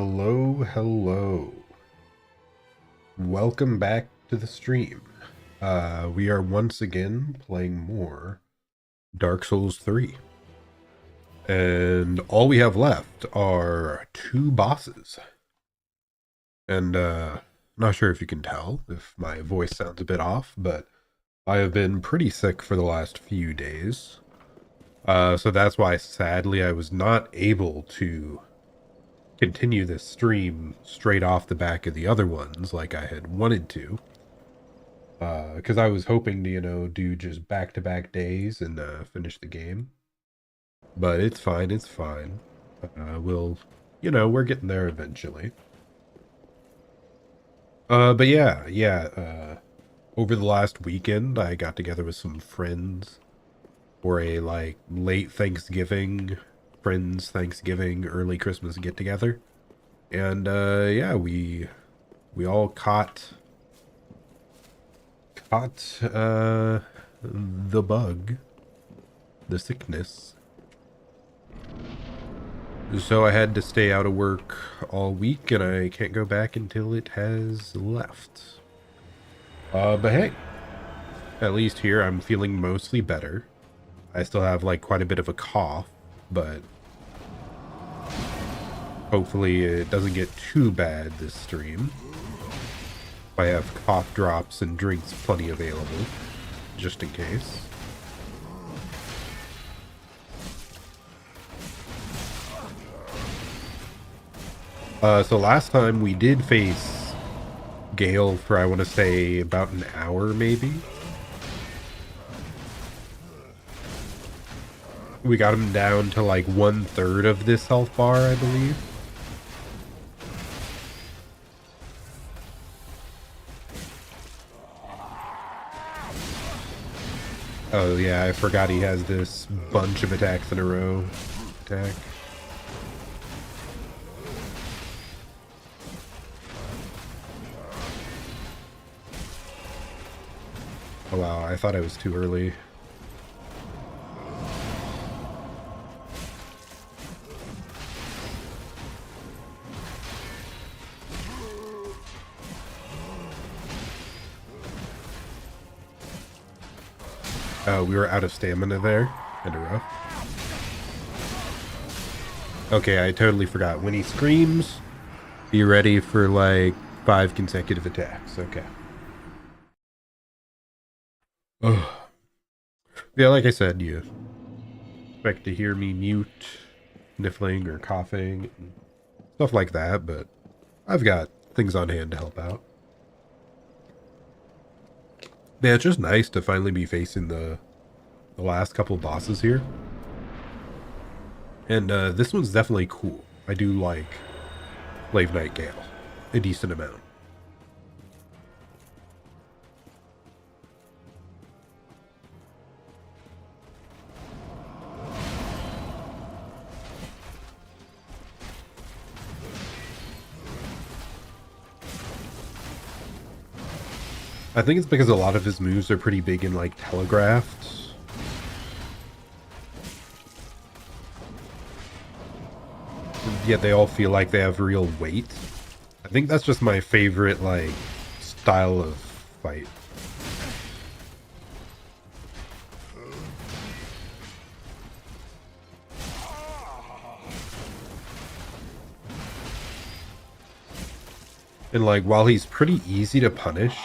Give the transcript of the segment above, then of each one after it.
Hello, hello. Welcome back to the stream. We are once again playing more Dark Souls 3. And all we have left are two bosses. And not sure if you can tell if my voice sounds a bit off, but I have been pretty sick for the last few days. So that's why sadly I was not able to continue this stream straight off the back of the other ones like I had wanted to. Because I was hoping to, do just back-to-back days and finish the game. But it's fine, it's fine. We're getting there eventually. But yeah. Over the last weekend, I got together with some friends for a, late Thanksgiving, friends Thanksgiving, early Christmas get-together. And, yeah, we all caught the bug, the sickness. So I had to stay out of work all week, and I can't go back until it has left. But hey, at least here I'm feeling mostly better. I still have, quite a bit of a cough, but hopefully it doesn't get too bad this stream. I have cough drops and drinks plenty available, just in case. So last time we did face Gale for, I want to say, about an hour, maybe. We got him down to, 1/3 of this health bar, I believe. Oh yeah, I forgot he has this bunch of attacks in a row attack. Oh wow, I thought I was too early. Oh, we were out of stamina there. Kind of rough. Okay, I totally forgot. When he screams, be ready for 5 consecutive attacks. Okay. Oh. Yeah, like I said, you expect to hear me mute, sniffling or coughing, and stuff like that, but I've got things on hand to help out. Yeah, it's just nice to finally be facing the last couple bosses here. And this one's definitely cool. I do like Slave Knight Gale a decent amount. I think it's because a lot of his moves are pretty big and telegraphed. Yet they all feel like they have real weight. I think that's just my favorite style of fight. And while he's pretty easy to punish,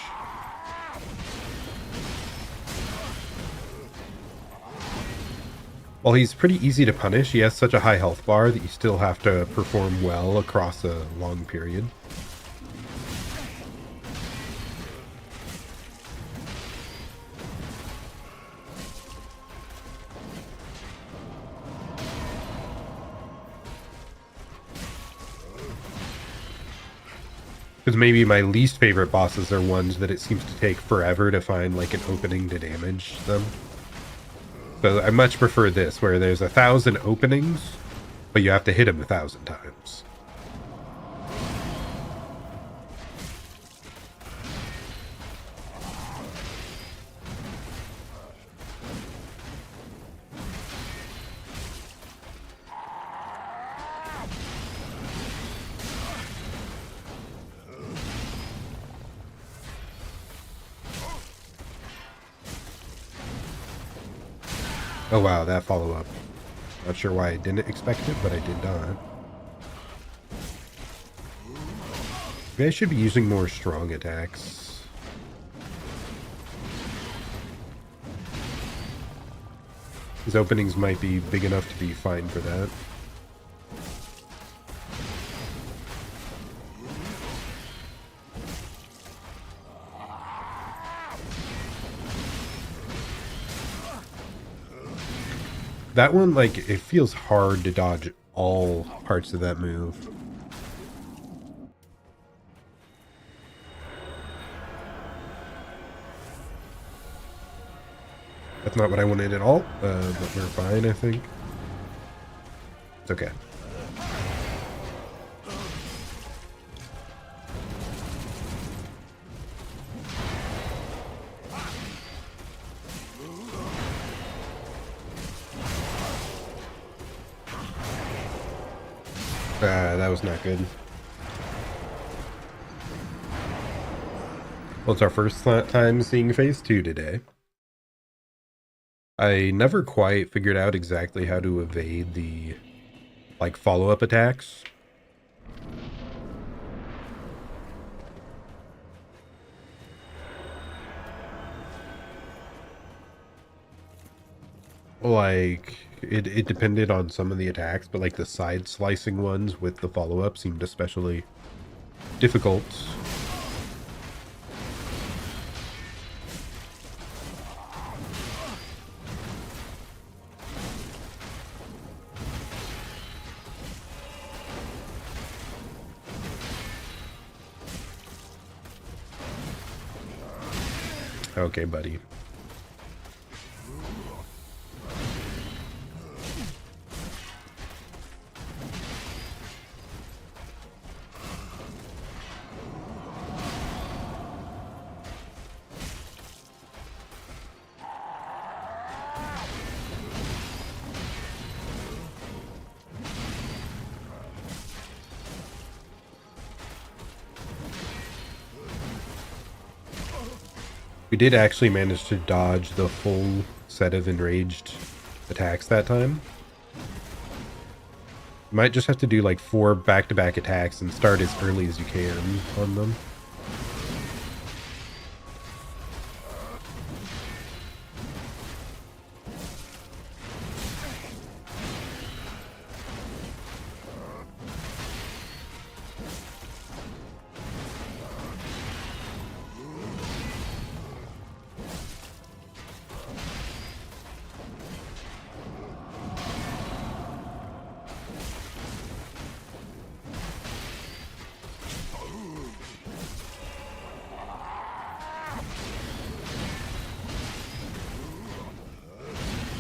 he has such a high health bar that you still have to perform well across a long period. Because maybe my least favorite bosses are ones that it seems to take forever to find an opening to damage them. So I much prefer this, where there's 1,000 openings, but you have to hit them 1,000 times. Oh wow, that follow-up. Not sure why I didn't expect it, but I did not. Maybe I should be using more strong attacks. His openings might be big enough to be fine for that. That one, like, it feels hard to dodge all parts of that move. That's not what I wanted at all, but we're fine, I think. It's okay. That was not good. Well, it's our first time seeing phase 2 today. I never quite figured out exactly how to evade the, like, follow-up attacks. Like, it depended on some of the attacks, but like the side slicing ones with the follow-up seemed especially difficult. Okay, buddy. We did actually manage to dodge the full set of enraged attacks that time. You might just have to do like 4 back-to-back attacks and start as early as you can on them.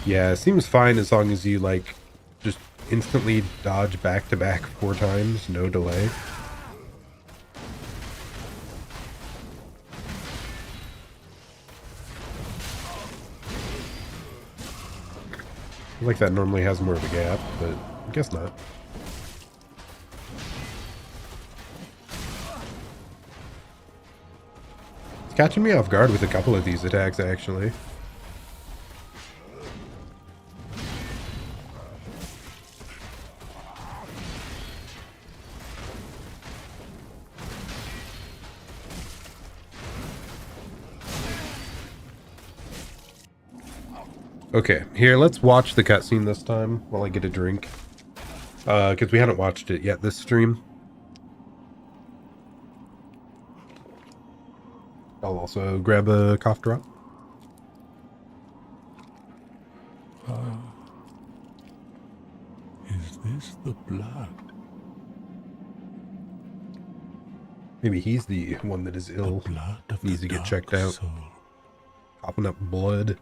Yeah, it seems fine as long as you, like, just instantly dodge back-to-back 4 times, no delay. I feel like that normally has more of a gap, but I guess not. It's catching me off guard with a couple of these attacks, actually. Okay, here, let's watch the cutscene this time while I get a drink. Because we hadn't watched it yet this stream. I'll also grab a cough drop. Is this the blood? Maybe he's the one that is ill. The blood of Needs the to get dark checked out. soul. Coughing up blood.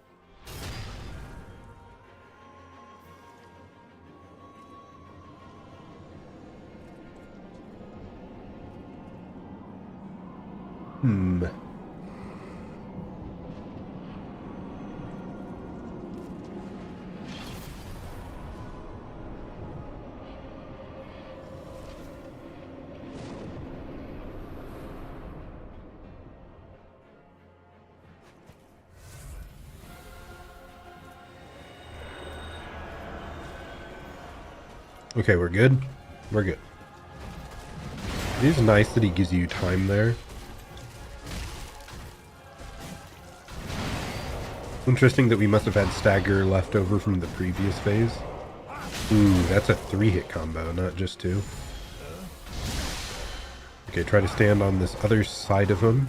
Hmm. Okay, we're good. We're good. It is nice that he gives you time there. Interesting that we must have had stagger left over from the previous phase. Ooh, that's a 3-hit combo, not just 2. Okay, try to stand on this other side of him.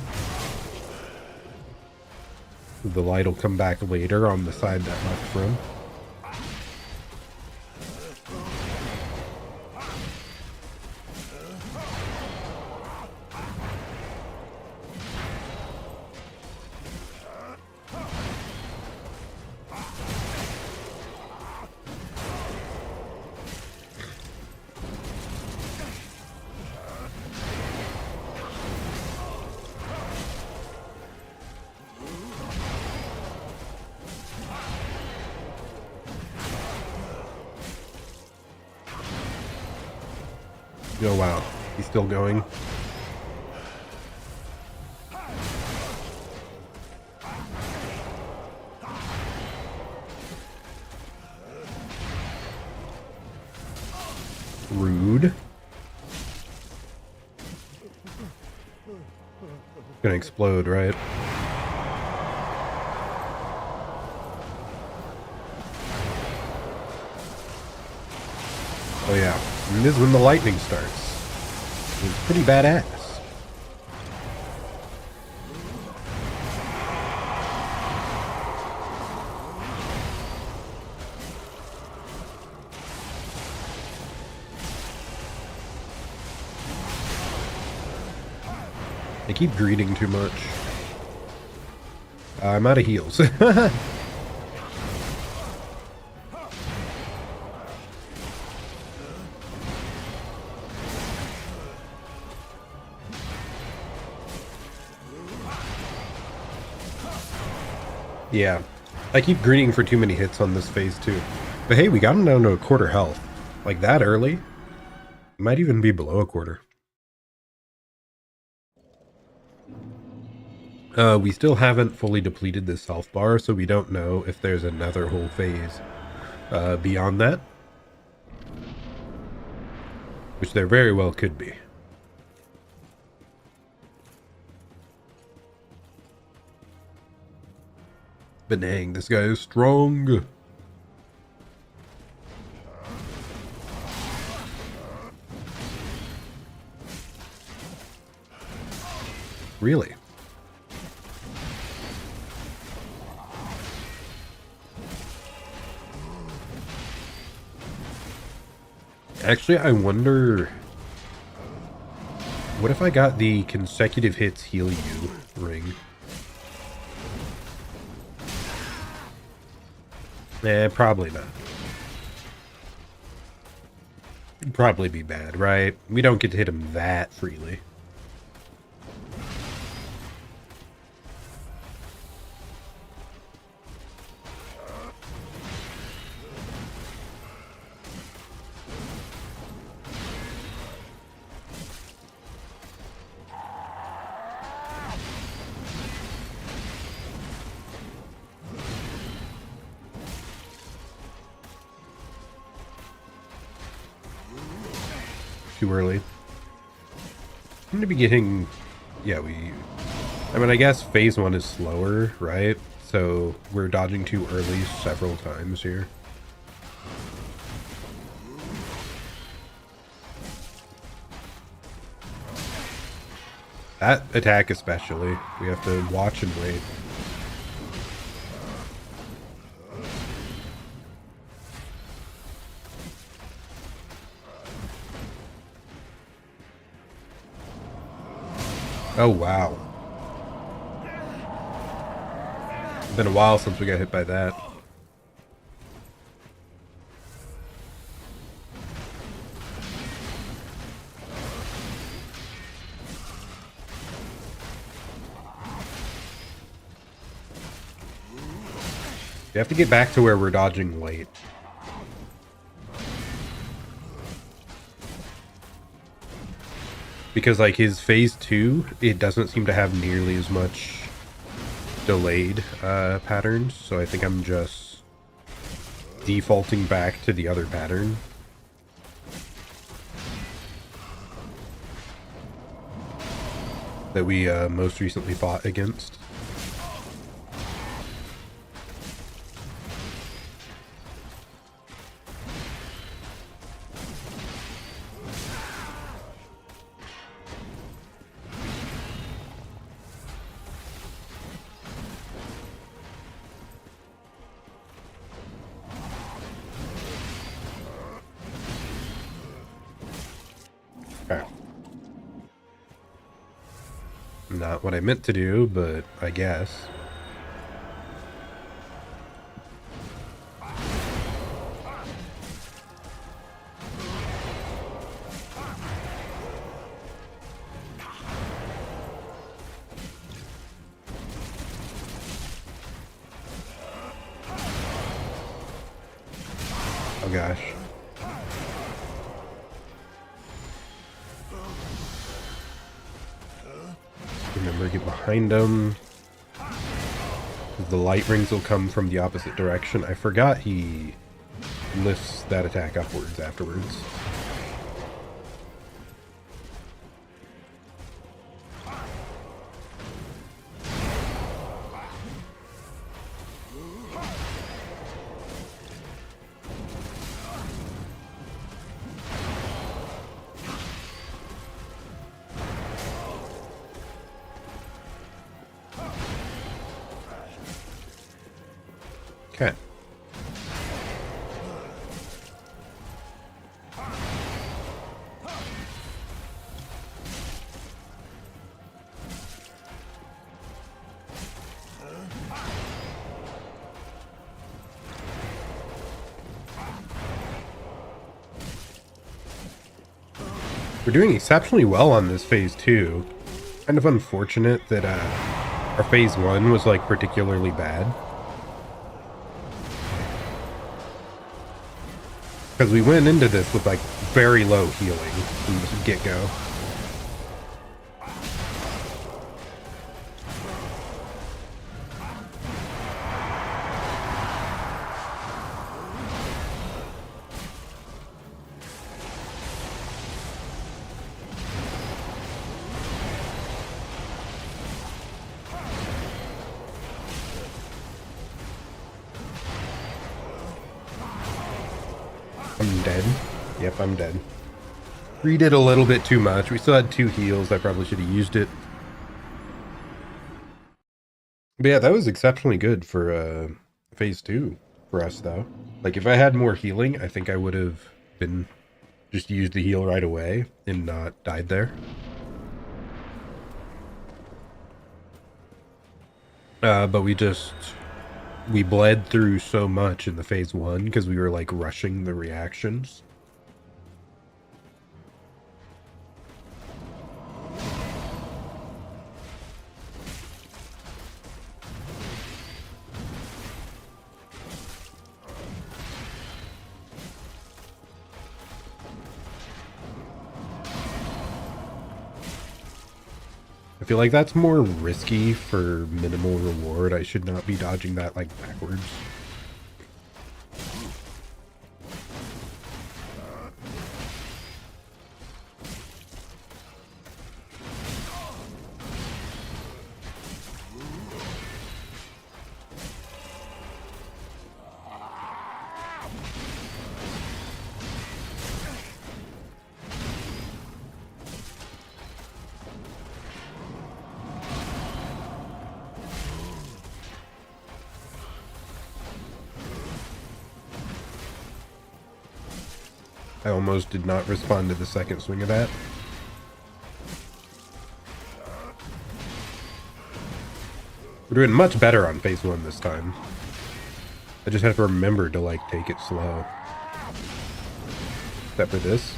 The light will come back later on the side that left from. Oh wow, he's still going. Rude. Gonna explode, right? Oh yeah, and this is when the lightning starts. It's pretty badass. I keep greeting too much. I'm out of heals. Yeah, I keep greeting for too many hits on this phase too. But hey, we got him down to a quarter health. Like that early? Might even be below a quarter. We still haven't fully depleted this health bar, so we don't know if there's another whole phase beyond that. Which there very well could be. But dang, this guy is strong. Really? Actually, I wonder... What if I got the consecutive hits heal you ring? Probably not. It'd probably be bad, right? We don't get to hit him that freely. Too early. I'm gonna be getting... Yeah, I mean, I guess phase 1 is slower, right? So we're dodging too early several times here. That attack especially. We have to watch and wait. Oh, wow. It's been a while since we got hit by that. We have to get back to where we're dodging late. Because, like, his phase 2, it doesn't seem to have nearly as much delayed patterns. So I think I'm just defaulting back to the other pattern. that we most recently fought against. Okay. Not what I meant to do, but I guess. Oh gosh. Remember, get behind him. The light rings will come from the opposite direction. I forgot he lifts that attack upwards afterwards. Okay. We're doing exceptionally well on this phase 2. Kind of unfortunate that our phase 1 was like particularly bad. Because we went into this with like very low healing from the get-go. I'm dead. Yep, I'm dead. We did a little bit too much. We still had 2 heals. I probably should have used it. But yeah, that was exceptionally good for phase 2 for us, though. Like, if I had more healing, I think I would have been just used the heal right away and not died there. But we bled through so much in the phase 1 because we were like rushing the reactions. I feel like that's more risky for minimal reward. I should not be dodging that like backwards. I almost did not respond to the second swing of that. We're doing much better on phase 1 this time. I just have to remember to like take it slow. Except for this.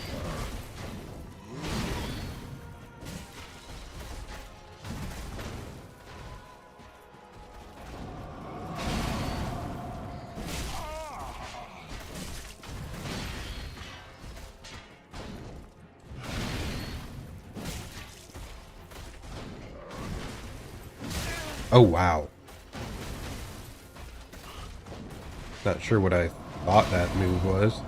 Oh, wow. Not sure what I thought that move was.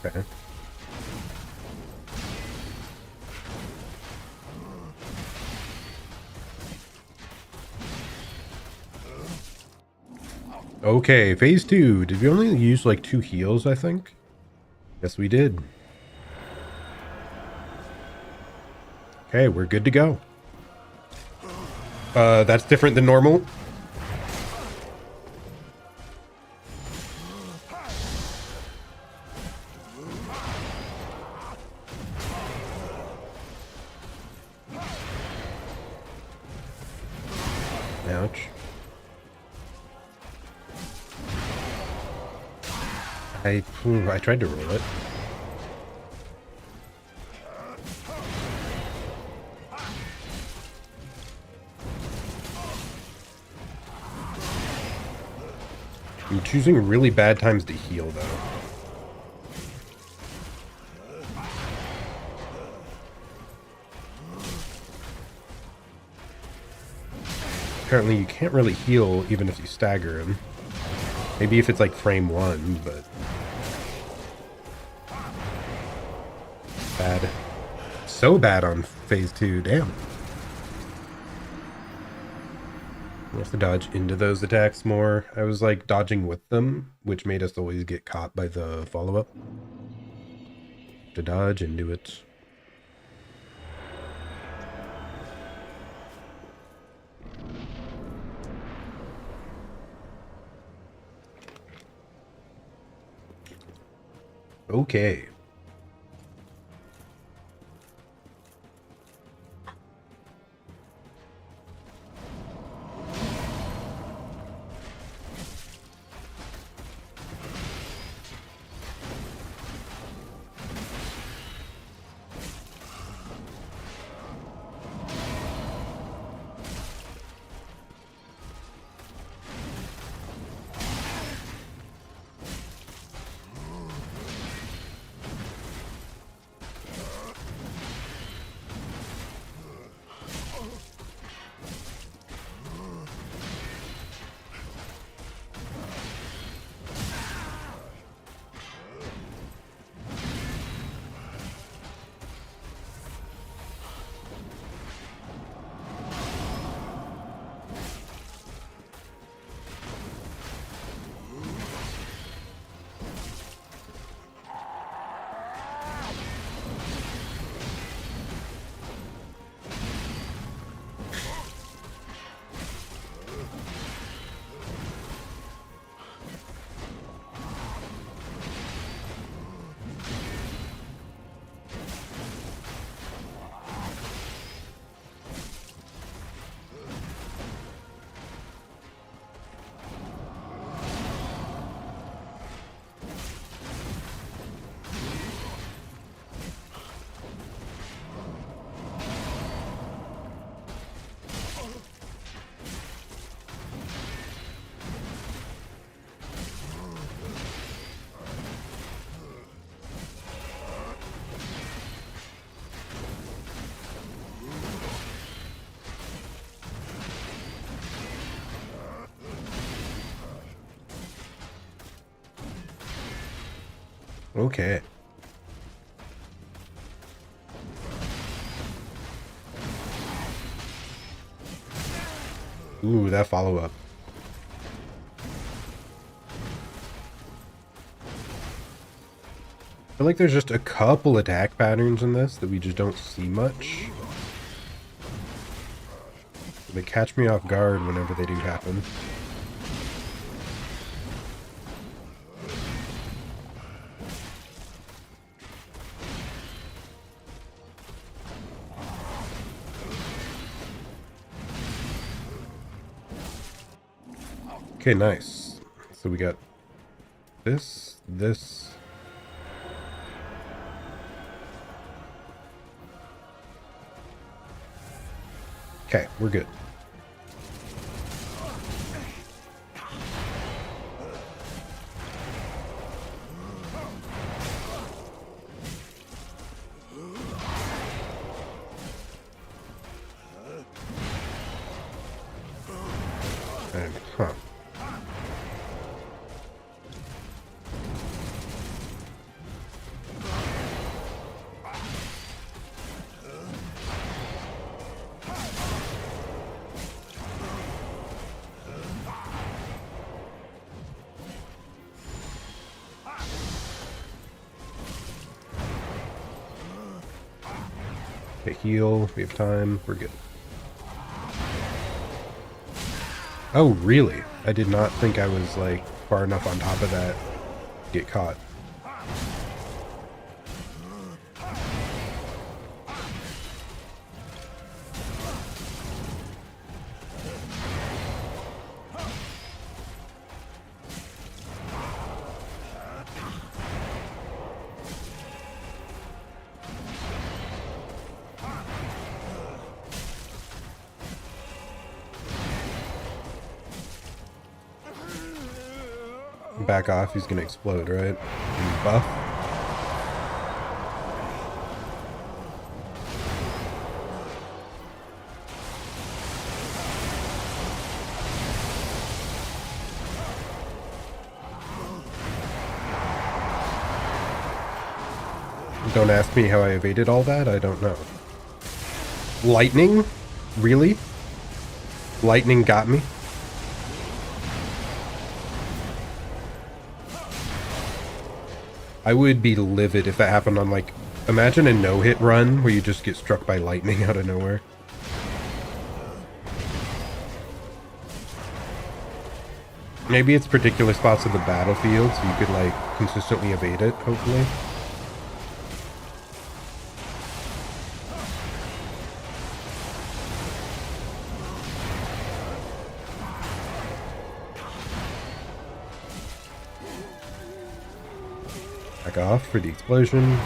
Okay. Okay, phase 2. Did we only use like 2 heals, I think? Yes, we did. Okay, we're good to go. That's different than normal. Ouch. I tried to roll it. I'm choosing really bad times to heal, though. Apparently you can't really heal even if you stagger him. Maybe if it's like frame 1, but... Bad. So bad on phase 2, damn. We have to dodge into those attacks more. I was like dodging with them, which made us always get caught by the follow-up. To dodge into it. Okay. Okay. Ooh, that follow-up. I feel like there's just a couple attack patterns in this that we just don't see much. They catch me off guard whenever they do happen. Okay, nice. So we got this. Okay, we're good. And, huh. Okay, heal. We have time. We're good. Oh, really? I did not think I was, like, far enough on top of that to get caught. Back off, he's gonna explode, right? And buff. Don't ask me how I evaded all that, I don't know. Lightning? Really? Lightning got me? I would be livid if that happened on, like, imagine a no-hit run where you just get struck by lightning out of nowhere. Maybe it's particular spots of the battlefield so you could, like, consistently evade it, hopefully. Back off for the explosion.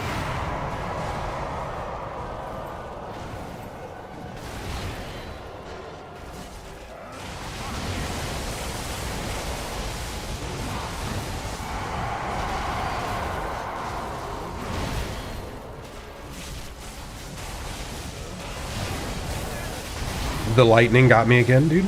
The lightning got me again, dude.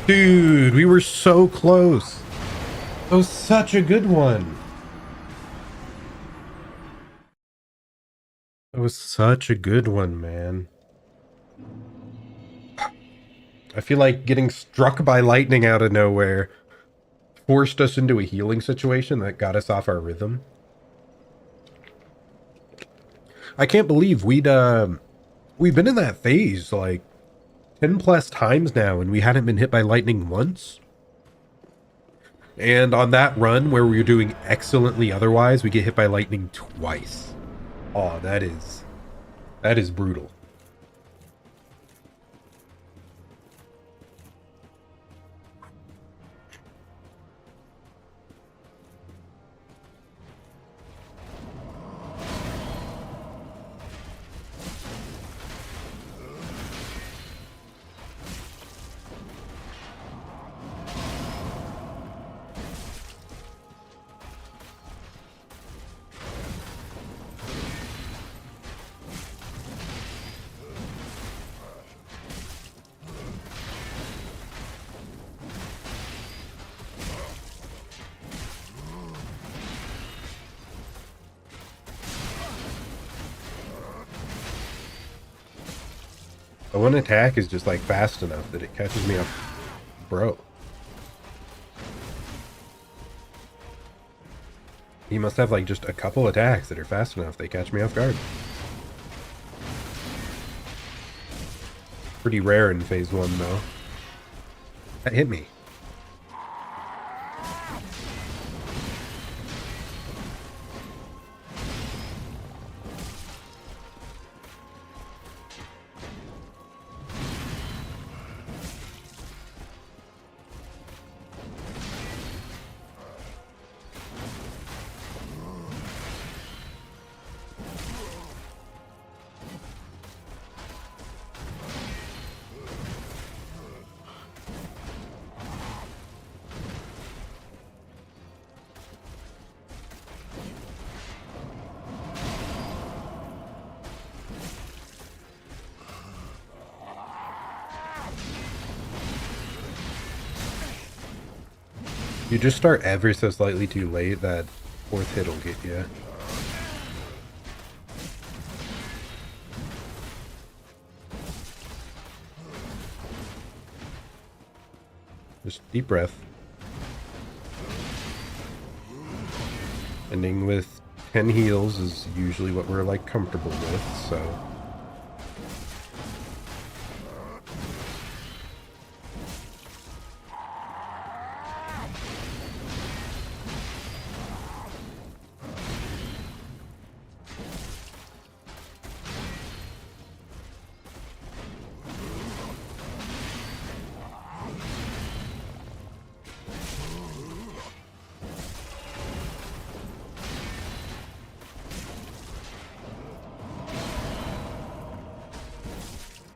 Dude, we were so close. That was such a good one. That was such a good one, man. I feel like getting struck by lightning out of nowhere forced us into a healing situation that got us off our rhythm. I can't believe we've been in that phase like 10 plus times now and we hadn't been hit by lightning once. And on that run where we were doing excellently otherwise, we get hit by lightning twice. Oh, that is brutal. The one attack is just like fast enough that it catches me off. Bro. He must have like just a couple attacks that are fast enough they catch me off guard. Pretty rare in phase 1 though. That hit me. You just start ever so slightly too late, that 4th hit will get you. Just deep breath. Ending with 10 heals is usually what we're like comfortable with, so.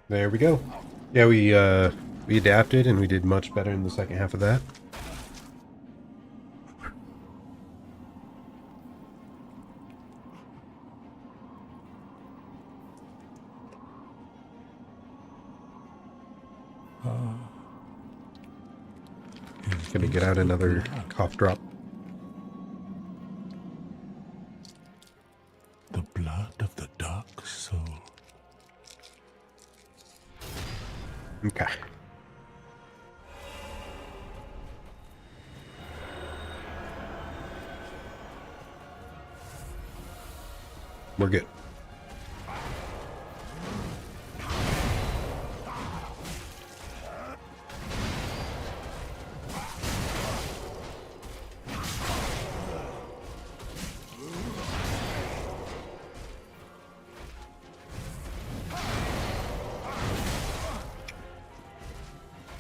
There we go. Yeah, we adapted and we did much better in the second half of that. Gonna get out another cough drop. The blood of the dark soul. Okay. We're good.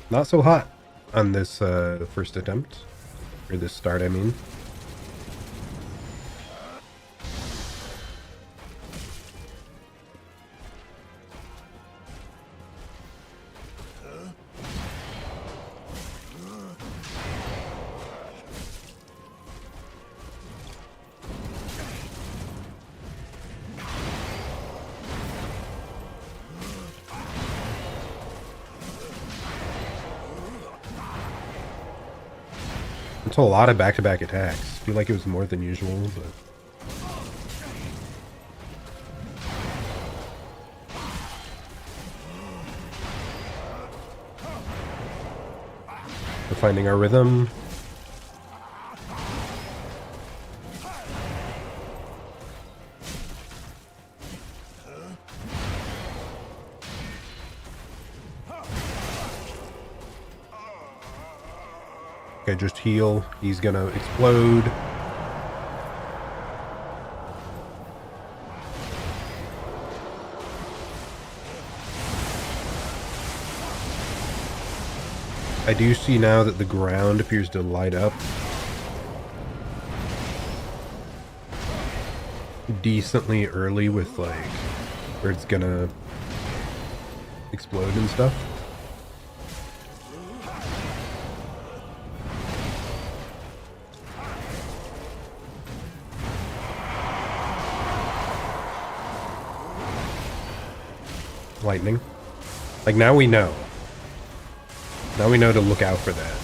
Not so hot on this first attempt. Or this start, I mean. It's a lot of back-to-back attacks. I feel like it was more than usual, but... We're finding our rhythm. Okay, just heal. He's gonna explode. I do see now that the ground appears to light up decently early with like where it's gonna explode and stuff. Lightning. Like now we know. Now we know to look out for that.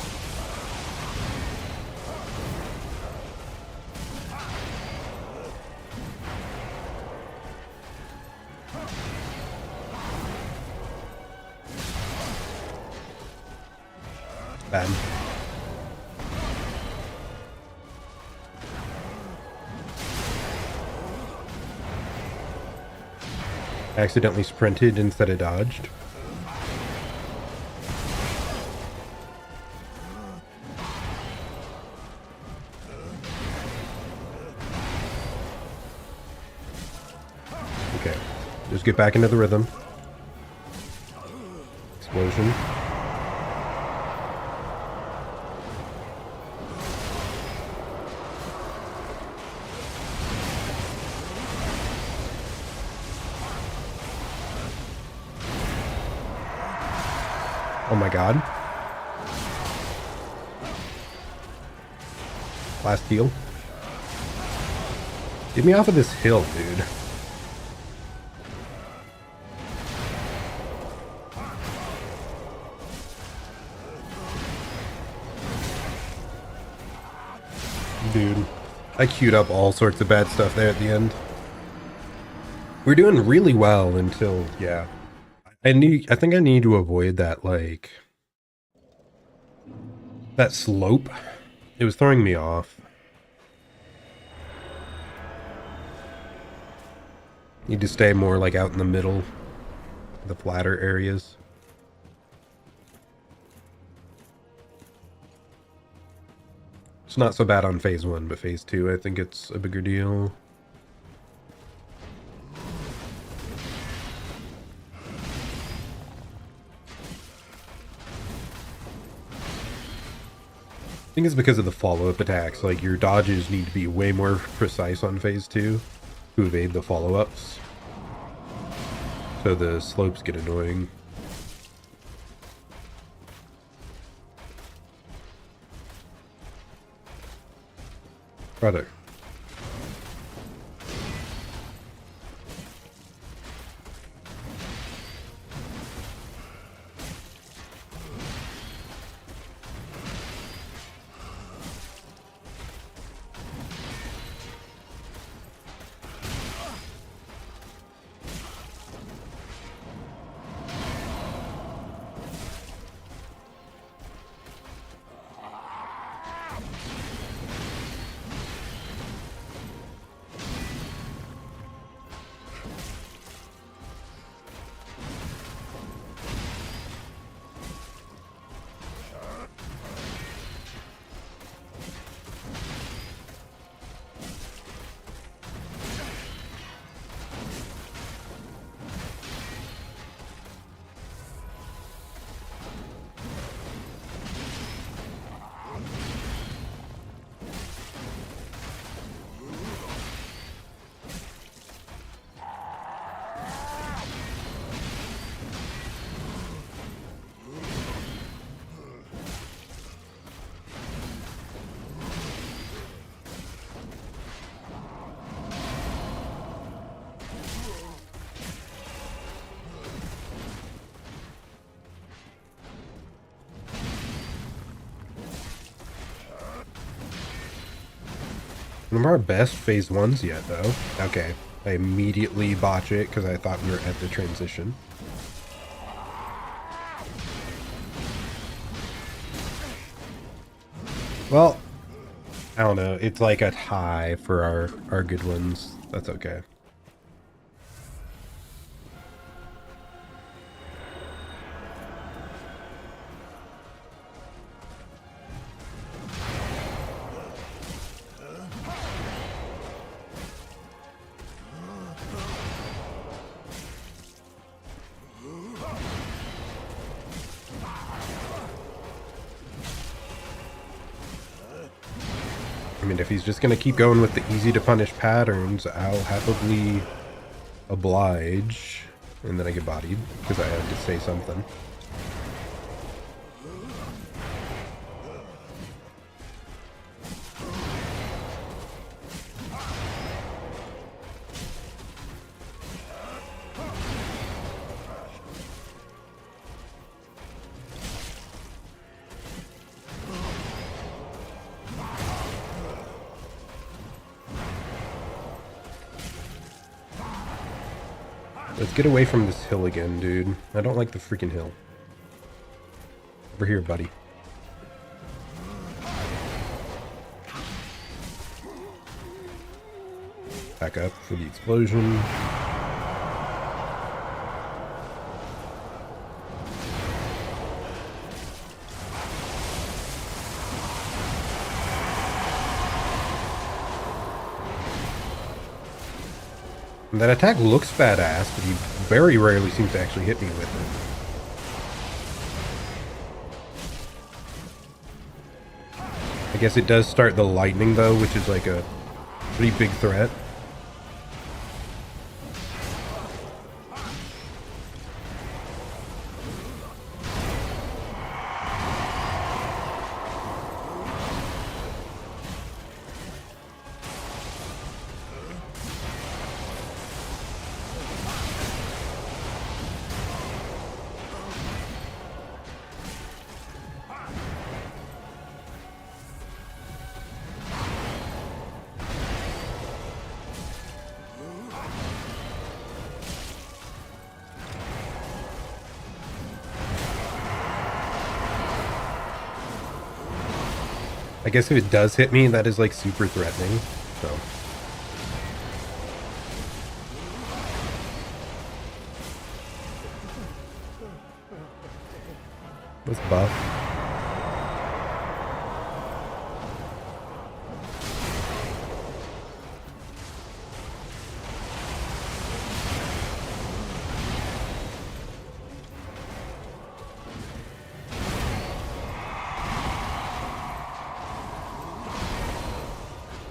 Bad. Accidentally sprinted instead of dodged. Okay, just get back into the rhythm. Explosion. Oh my god. Last heal. Get me off of this hill, dude. Dude, I queued up all sorts of bad stuff there at the end. We're doing really well until, yeah. I think I need to avoid that, like, that slope. It was throwing me off. Need to stay more like out in the middle, the flatter areas. It's not so bad on phase 1, but phase 2, I think it's a bigger deal. I think it's because of the follow-up attacks. Like, your dodges need to be way more precise on phase 2 to evade the follow-ups. So the slopes get annoying. Brother. One of our best phase 1s yet, though. Okay. I immediately botch it because I thought we were at the transition. Well, I don't know. It's like a tie for our good ones. That's okay. I mean, if he's just going to keep going with the easy to punish patterns, I'll happily oblige. And then I get bodied because I had to say something. Let's get away from this hill again, dude. I don't like the freaking hill. Over here, buddy. Back up for the explosion. And that attack looks badass, but he very rarely seems to actually hit me with it. I guess it does start the lightning, though, which is like a pretty big threat. I guess if it does hit me, that is like super threatening. So Let's buff.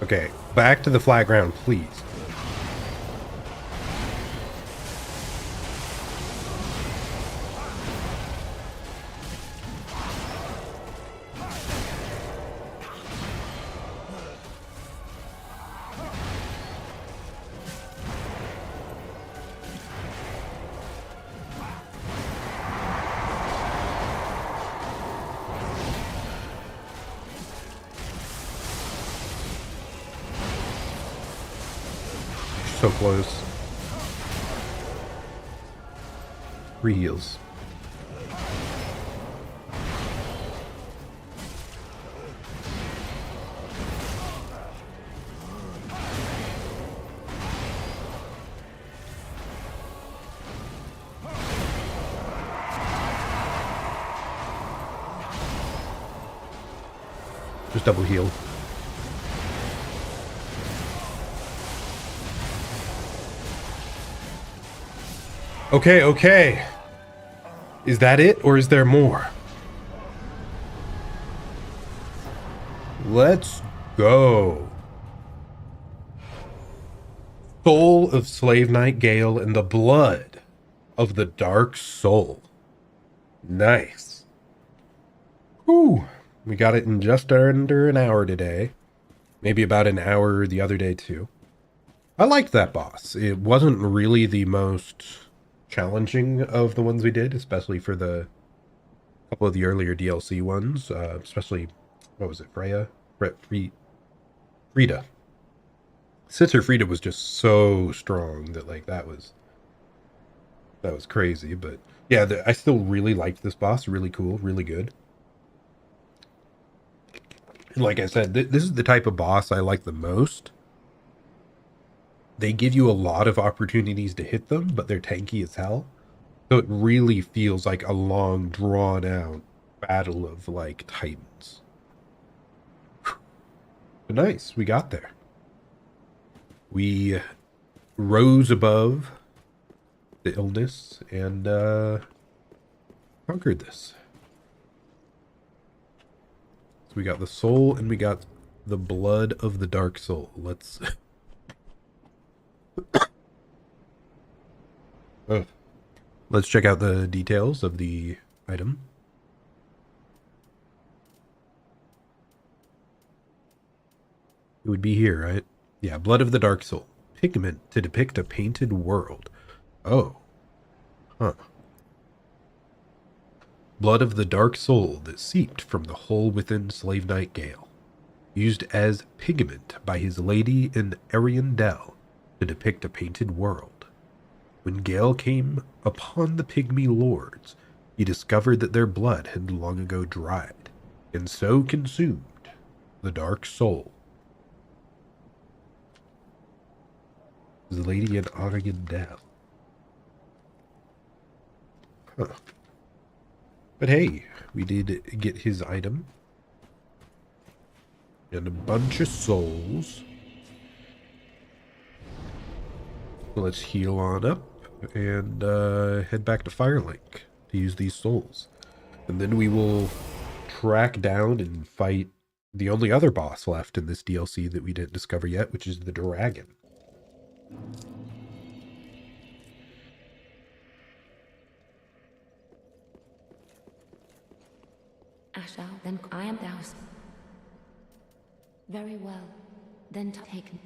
Okay, back to the flat ground, please. So close. 3 heals. Just double heal. Okay, okay. Is that it, or is there more? Let's go. Soul of Slave Knight Gale and the blood of the Dark Soul. Nice. Whew. We got it in just under an hour today. Maybe about an hour the other day, too. I liked that boss. It wasn't really the most challenging of the ones we did, especially for the couple of the earlier DLC ones. Especially, what was it, Freya? Frida. Sister Frida was just so strong that, like, that was crazy. But yeah, I still really liked this boss. Really cool, really good. And like I said, this is the type of boss I like the most. They give you a lot of opportunities to hit them, but they're tanky as hell. So it really feels like a long, drawn-out battle of, like, titans. But nice, we got there. We rose above the illness and conquered this. So we got the soul and we got the blood of the dark soul. Let's... oh. Let's check out the details of the item. It would be here, right? Yeah, blood of the dark soul. Pigment to depict a painted world. Oh. Huh. Blood of the dark soul that seeped from the hole within Slave Knight Gale. Used as pigment by his lady in Ariandel to depict a painted world. When Gale came upon the pygmy lords, he discovered that their blood had long ago dried, and so consumed the dark soul. The lady in Ariandel. Huh. But hey, we did get his item. And a bunch of souls. So let's heal on up and head back to Firelink to use these souls. And then we will track down and fight the only other boss left in this DLC that we didn't discover yet, which is the dragon. Ashal, then I am thous. Very well, then taken.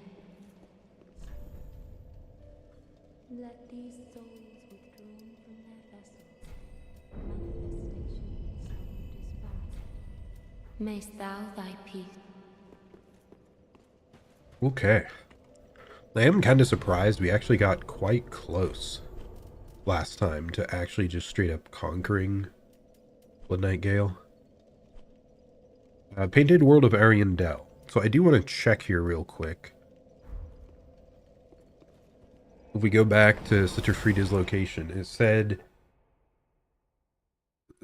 Let these souls withdrawn from their vessels, manifestations of despair. Mayst thou thy peace. Okay. I am kind of surprised we actually got quite close last time to actually just straight up conquering Blood Knight Gale. Painted World of Ariandel. So I do want to check here real quick. If we go back to Sister Frida's location, it said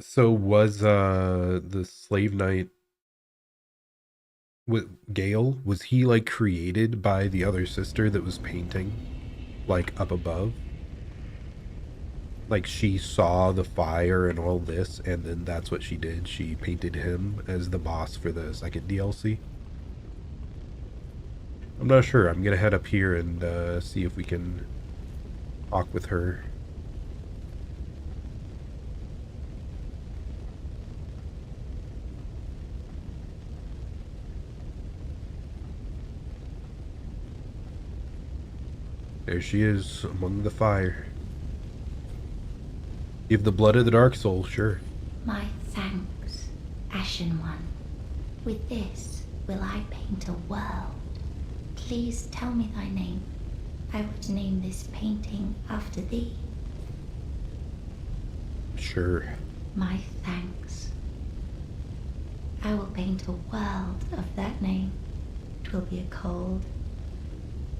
So was the slave knight with Gale, was he like created by the other sister that was painting like up above? Like she saw the fire and all this, and then that's what she did. She painted him as the boss for the second DLC. I'm not sure. I'm gonna head up here and see if we can talk with her. There she is among the fire. Give the blood of the Dark Soul, sure. My thanks, Ashen One. With this will I paint a world. Please tell me thy name. I would name this painting after thee. Sure. My thanks. I will paint a world of that name. It will be a cold,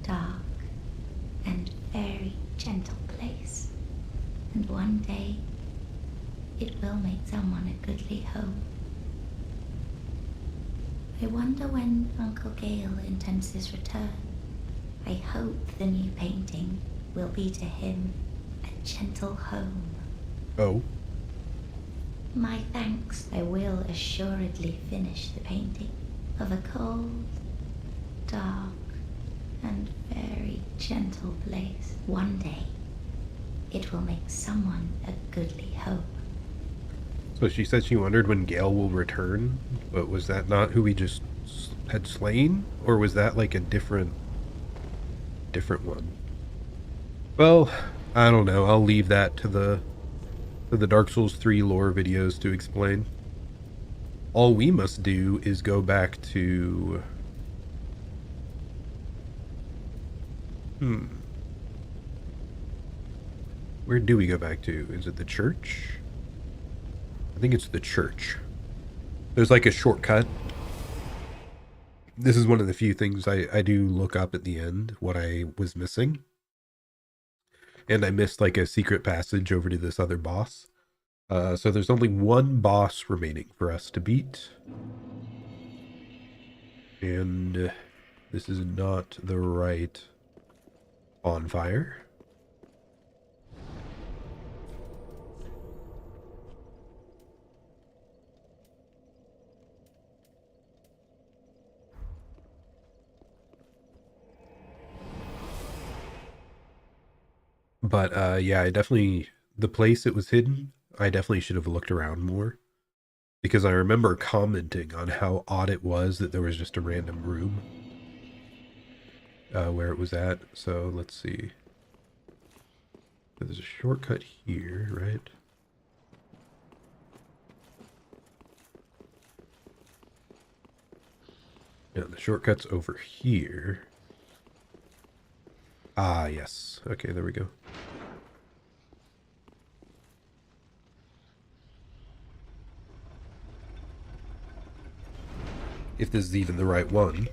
dark, and very gentle place. And one day, it will make someone a goodly home. I wonder when Uncle Gale intends his return. I hope the new painting will be to him a gentle home. Oh. My thanks. I will assuredly finish the painting of a cold, dark, and very gentle place. One day, it will make someone a goodly home. So she said she wondered when Gale will return, but was that not who we just had slain? Or was that like a different one? Well, I don't know. I'll leave that to the Dark Souls 3 lore videos to explain. All we must do is go back to... Where do we go back to? Is it the church? I think it's the church. There's like a shortcut. This is one of the few things I do look up at the end, what I was missing. And I missed like a secret passage over to this other boss. So there's only one boss remaining for us to beat. And this is not the right bonfire. But yeah, the place it was hidden, I definitely should have looked around more. Because I remember commenting on how odd it was that there was just a random room where it was at. So let's see. There's a shortcut here, right? Yeah, the shortcut's over here. Ah, yes. Okay, there we go. If this is even the right one.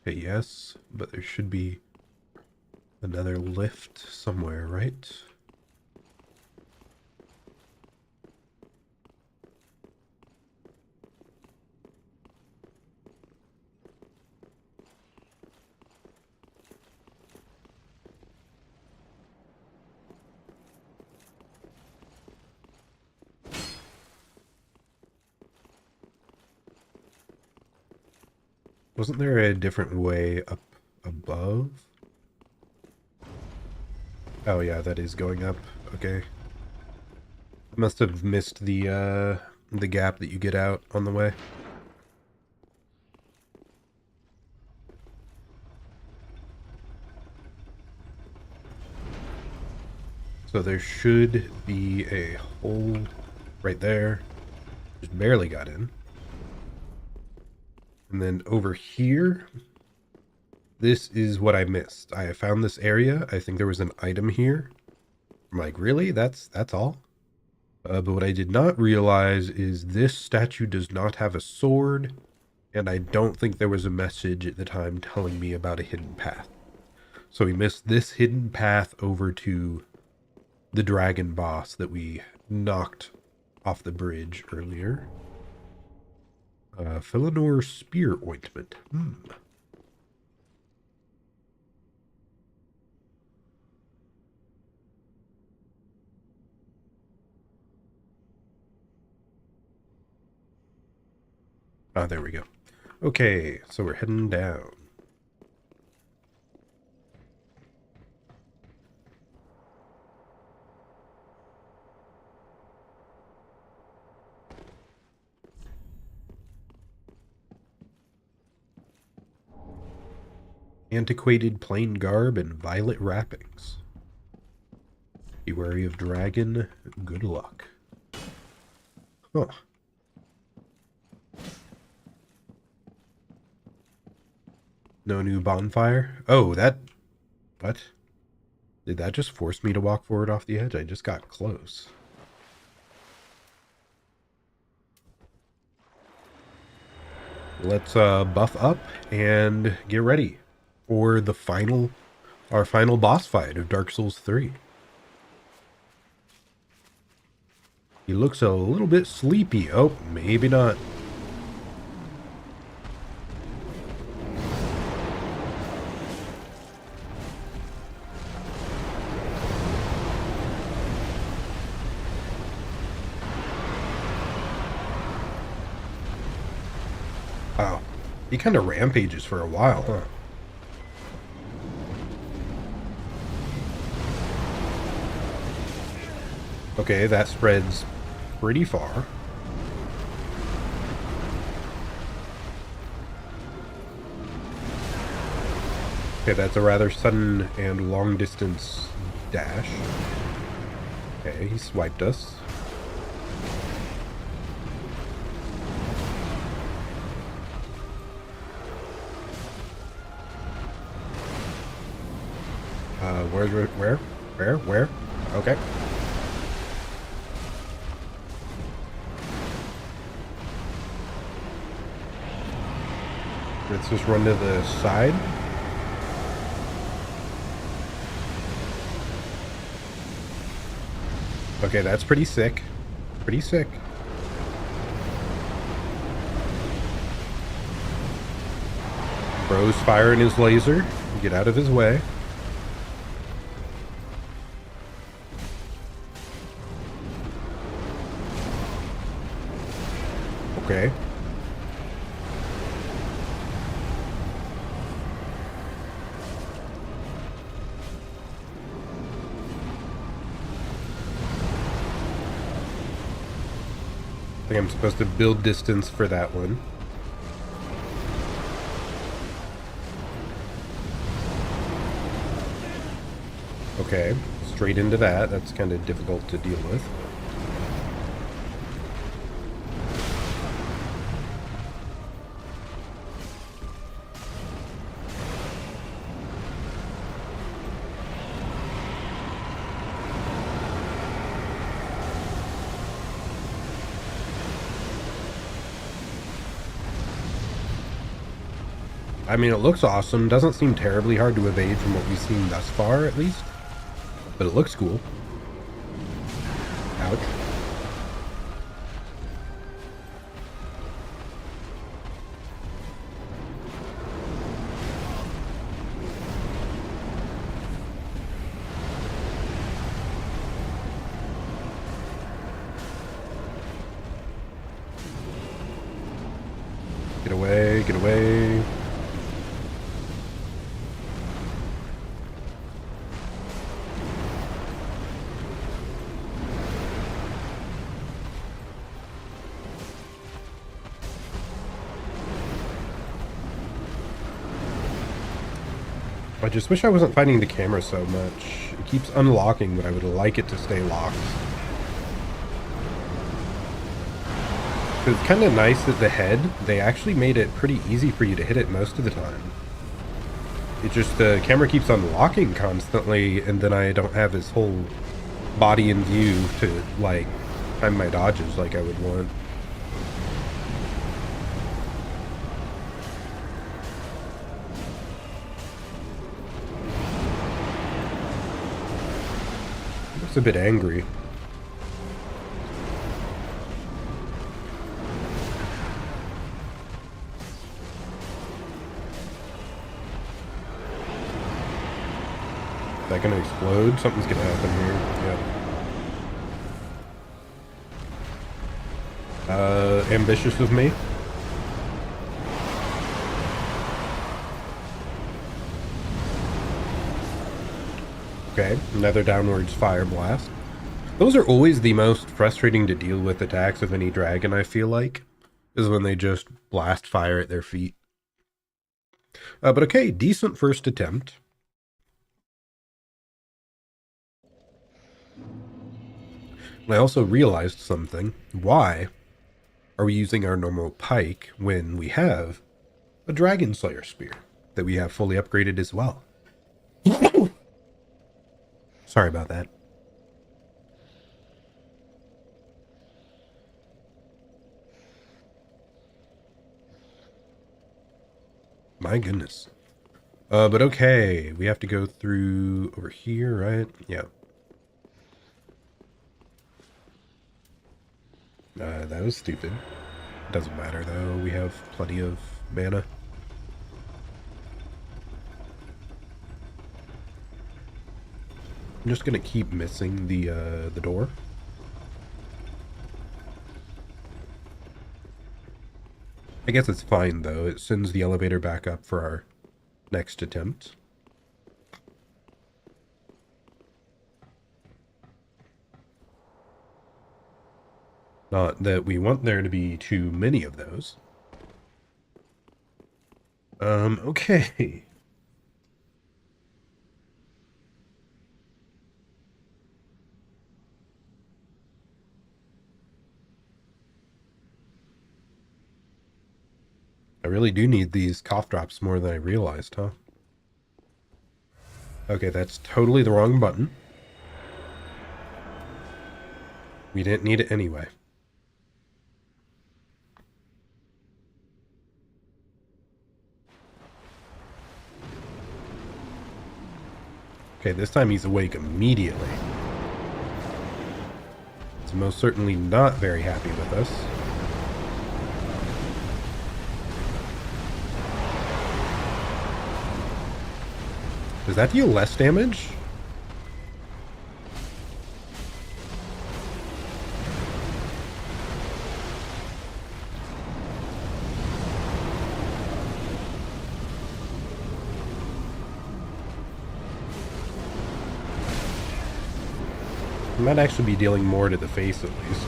Okay, yes, but there should be another lift somewhere, right? Wasn't there a different way up above? Oh yeah, that is going up. Okay. I must have missed the gap that you get out on the way. So there should be a hole right there. Just barely got in. And then over here, this is what I missed. I found this area. I think there was an item here. I'm like, really? That's all? But what I did not realize is this statue does not have a sword And I don't think there was a message at the time telling me about a hidden path. So we missed this hidden path over to the dragon boss that we knocked off the bridge earlier. Philanor Spear Ointment. Ah, there we go. Okay, so we're heading down. Antiquated plain garb and violet wrappings. Be wary of dragon. Good luck. Huh. No new bonfire? Oh, that... What? Did that just force me to walk forward off the edge? I just got close. Let's buff up and get ready for the our final boss fight of Dark Souls 3. He looks a little bit sleepy. Oh, maybe not. Wow. He kind of rampages for a while, huh? Okay, that spreads pretty far. Okay, that's a rather sudden and long distance dash. Okay, he swiped us. Where? Okay. Let's just run to the side. Okay, that's pretty sick. Pretty sick. Bro's firing his laser. Get out of his way. Okay. I think I'm supposed to build distance for that one. Okay, straight into that. That's kind of difficult to deal with. I mean, it looks awesome. Doesn't seem terribly hard to evade from what we've seen thus far, at least. But it looks cool. Ouch. Get away, get away. I just wish I wasn't fighting the camera so much. It keeps unlocking, but I would like it to stay locked. It's kind of nice that the head, they actually made it pretty easy for you to hit it most of the time. It just, the camera keeps unlocking constantly, and then I don't have his whole body in view to, like, time my dodges like I would want. It's a bit angry. Is that gonna explode? Something's gonna happen here. Yeah. Ambitious of me. Okay, another downwards fire blast. Those are always the most frustrating to deal with attacks of any dragon, I feel like, is when they just blast fire at their feet. But okay, decent first attempt. And I also realized something. Why are we using our normal pike when we have a Dragon Slayer spear that we have fully upgraded as well? Sorry about that. My goodness. But okay, we have to go through over here, right? Yeah. That was stupid. Doesn't matter though, we have plenty of mana. I'm just gonna keep missing the door. I guess it's fine though, it sends the elevator back up for our next attempt. Not that we want there to be too many of those. Okay. I really do need these cough drops more than I realized, huh? Okay, that's totally the wrong button. We didn't need it anyway. Okay, this time he's awake immediately. He's most certainly not very happy with us. Does that deal less damage? I might actually be dealing more to the face at least.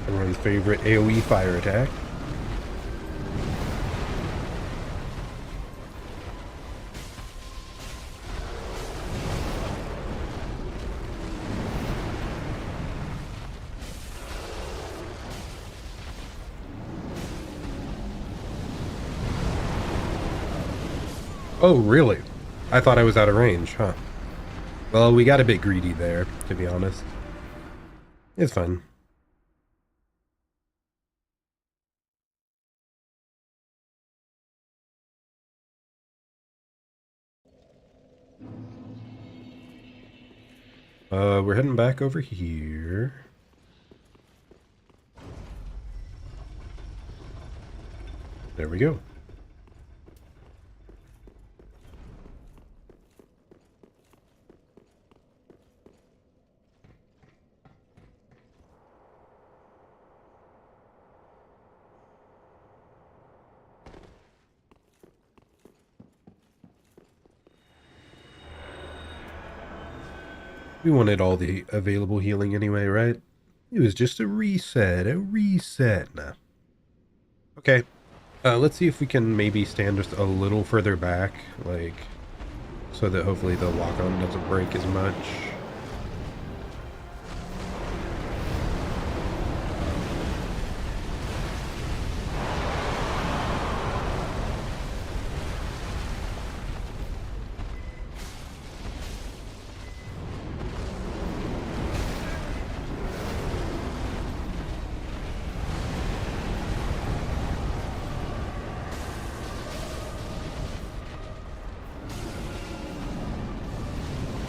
Everyone's favorite AoE fire attack. Oh, really? I thought I was out of range, huh? Well, we got a bit greedy there, to be honest. It's fine. We're heading back over here. There we go. We wanted all the available healing anyway, right? It was just a reset, Nah. Okay. Let's see if we can maybe stand just a little further back, like, so that hopefully the lock-on doesn't break as much.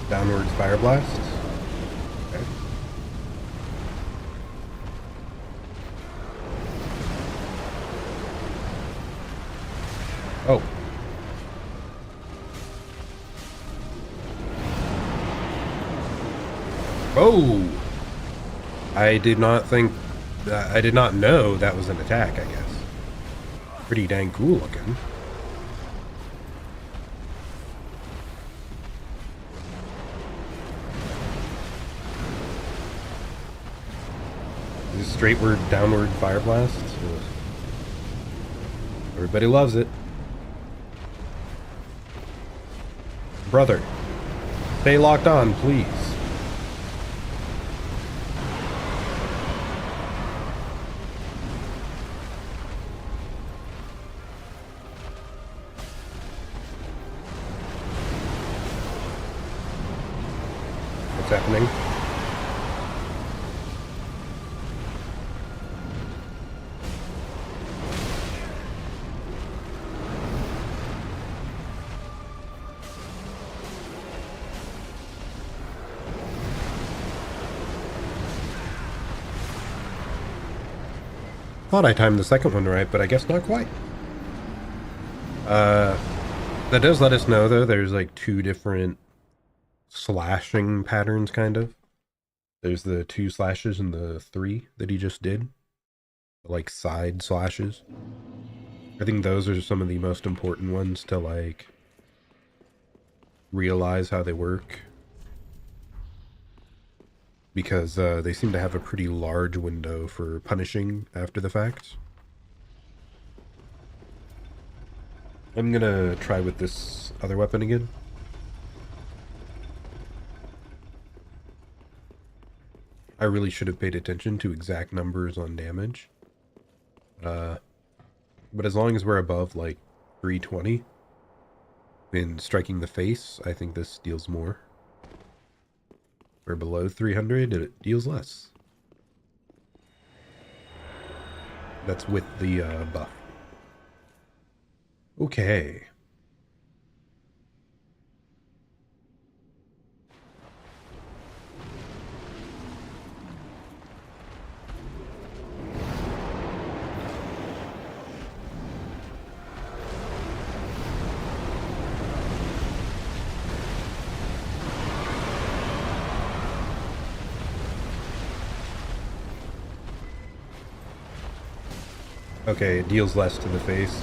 Downwards fire blast. Okay. Oh. Oh! I did not think... I did not know that was an attack, I guess. Pretty dang cool looking. Is it straightward downward fire blast? Everybody loves it. Brother, stay locked on, please. What's happening? Thought I timed the second one right, but I guess not quite. That does let us know, though, there's like two different slashing patterns, kind of. There's the 2 slashes and the 3 that he just did. Like, side slashes. I think those are some of the most important ones to, like, realize how they work. Because they seem to have a pretty large window for punishing after the fact. I'm gonna try with this other weapon again. I really should have paid attention to exact numbers on damage. But as long as we're above, like, 320 in striking the face, I think this deals more. We're below 300, it deals less. That's with the buff. Okay. Okay, it deals less to the face.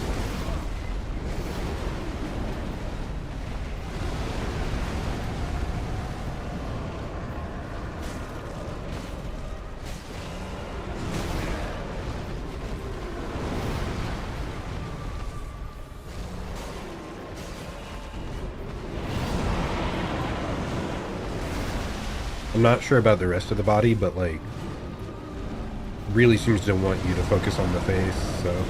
I'm not sure about the rest of the body, but, like, really seems to want you to focus on the face, so...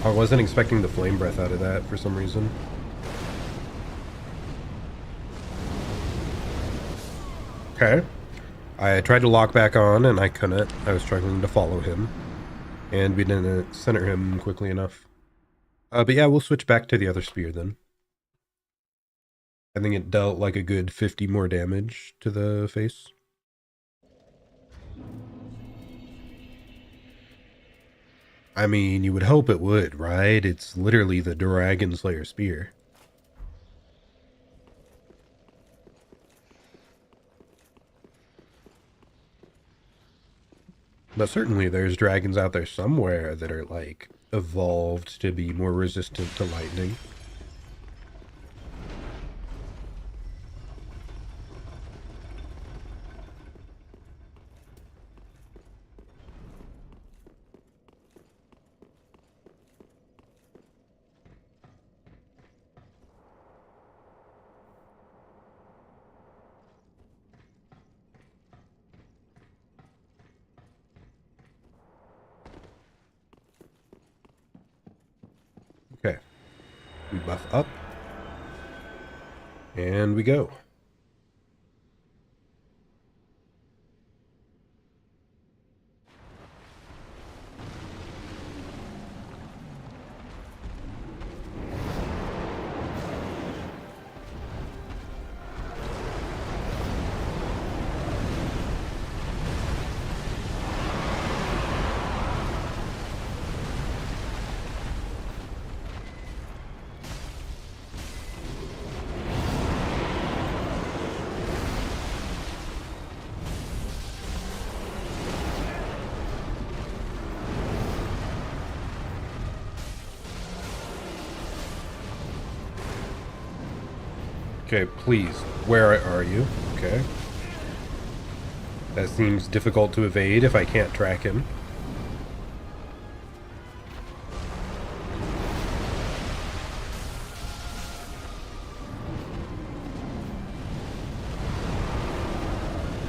I wasn't expecting the flame breath out of that for some reason. Okay. I tried to lock back on and I couldn't. I was struggling to follow him. And we didn't center him quickly enough. But yeah, we'll switch back to the other spear then. I think it dealt like a good 50 more damage to the face. I mean, you would hope it would, right? It's literally the Dragon Slayer spear. But certainly there's dragons out there somewhere that are, like, evolved to be more resistant to lightning. Okay. We buff up. And we go. Okay, please. Where are you? Okay. That seems difficult to evade if I can't track him.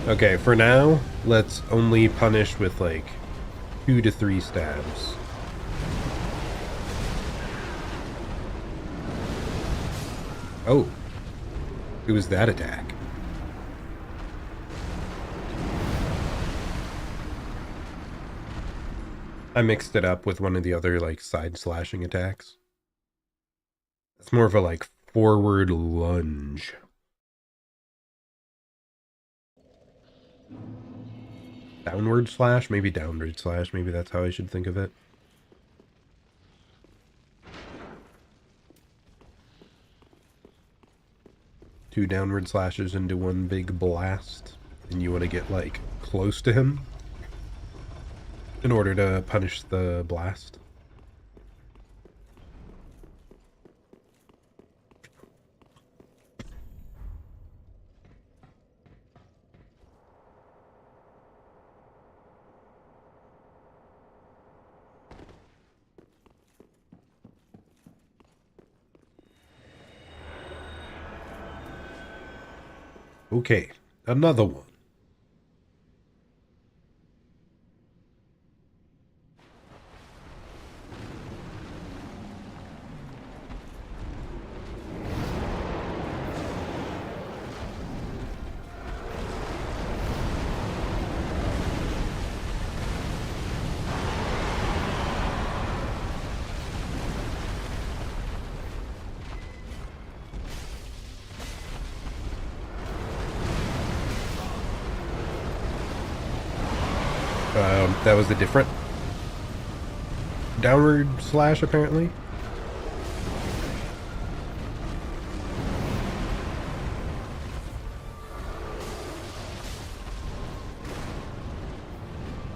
Okay, for now, let's only punish with like 2 to 3 stabs. Oh. It was that attack. I mixed it up with one of the other like side slashing attacks. It's more of a like forward lunge. Downward slash? Maybe downward slash. Maybe that's how I should think of it. Two downward slashes into one big blast. And you want to get like close to him in order to punish the blast. Okay, another one. That was a different downward slash, apparently.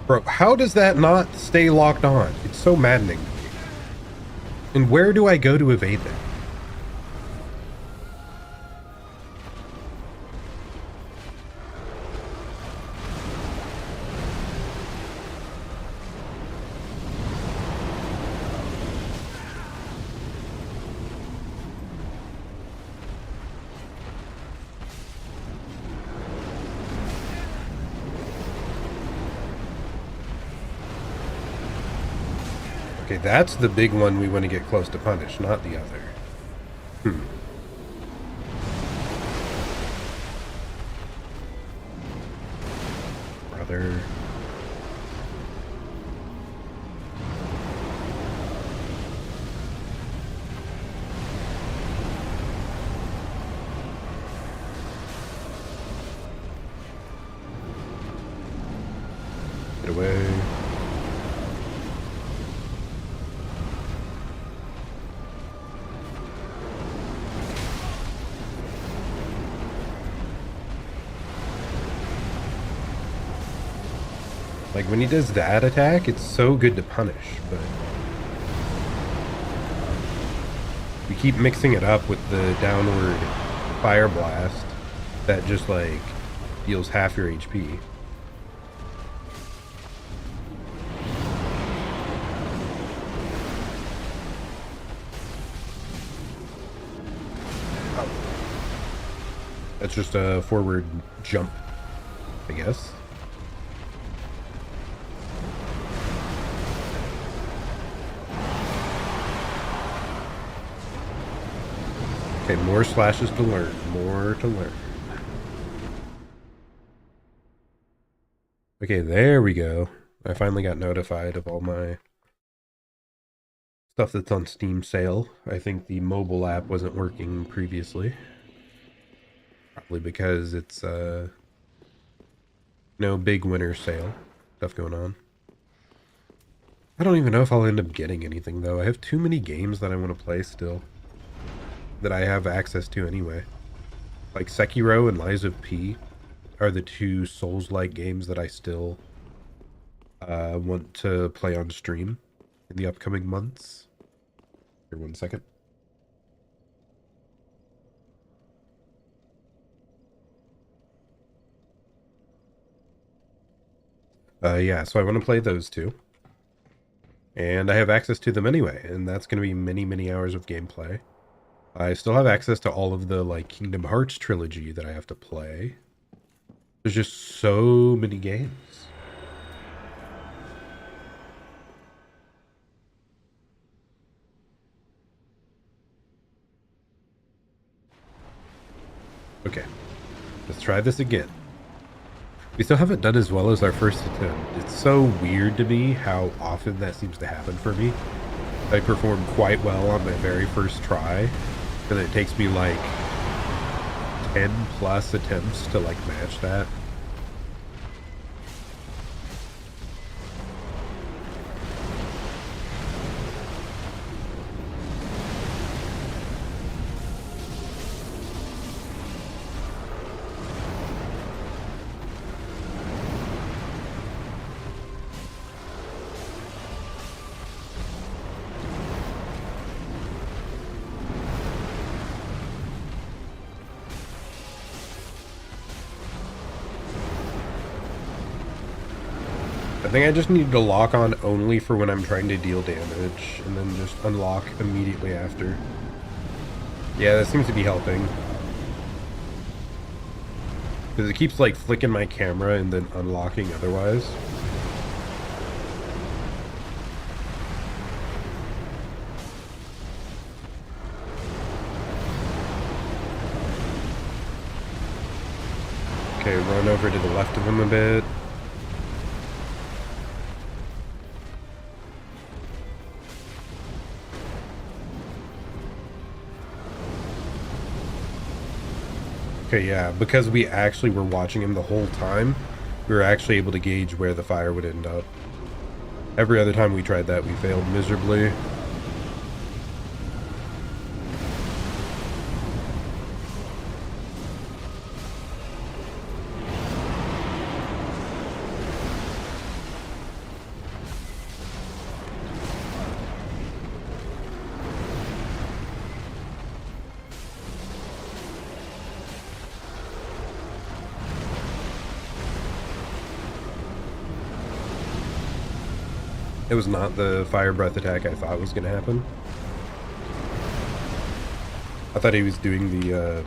Bro, how does that not stay locked on? It's so maddening to me. And where do I go to evade that? Okay, that's the big one we want to get close to punish, not the other. Brother. Get away. Like, when he does that attack, it's so good to punish, but we keep mixing it up with the downward fire blast that just, like, deals half your HP. Oh. That's just a forward jump, I guess. Okay, more slashes to learn. More to learn. Okay, there we go. I finally got notified of all my stuff that's on Steam sale. I think the mobile app wasn't working previously. Probably because it's, no big winter sale stuff going on. I don't even know if I'll end up getting anything, though. I have too many games that I want to play still. That I have access to anyway. Like Sekiro and Lies of P are the two Souls-like games that I still want to play on stream in the upcoming months. Here, 1 second. Yeah, so I want to play those two. And I have access to them anyway, and that's going to be many, many hours of gameplay. I still have access to all of the, like, Kingdom Hearts trilogy that I have to play. There's just so many games. Okay, let's try this again. We still haven't done as well as our first attempt. It's so weird to me how often that seems to happen for me. I perform quite well on my very first try, and it takes me like 10 plus attempts to like match that. I think I just need to lock on only for when I'm trying to deal damage, and then just unlock immediately after. Yeah, that seems to be helping. Because it keeps like flicking my camera and then unlocking otherwise. Okay, run over to the left of him a bit. Okay, yeah, because we actually were watching him the whole time, we were actually able to gauge where the fire would end up. Every other time we tried that, we failed miserably. It was not the fire breath attack I thought was going to happen. I thought he was doing the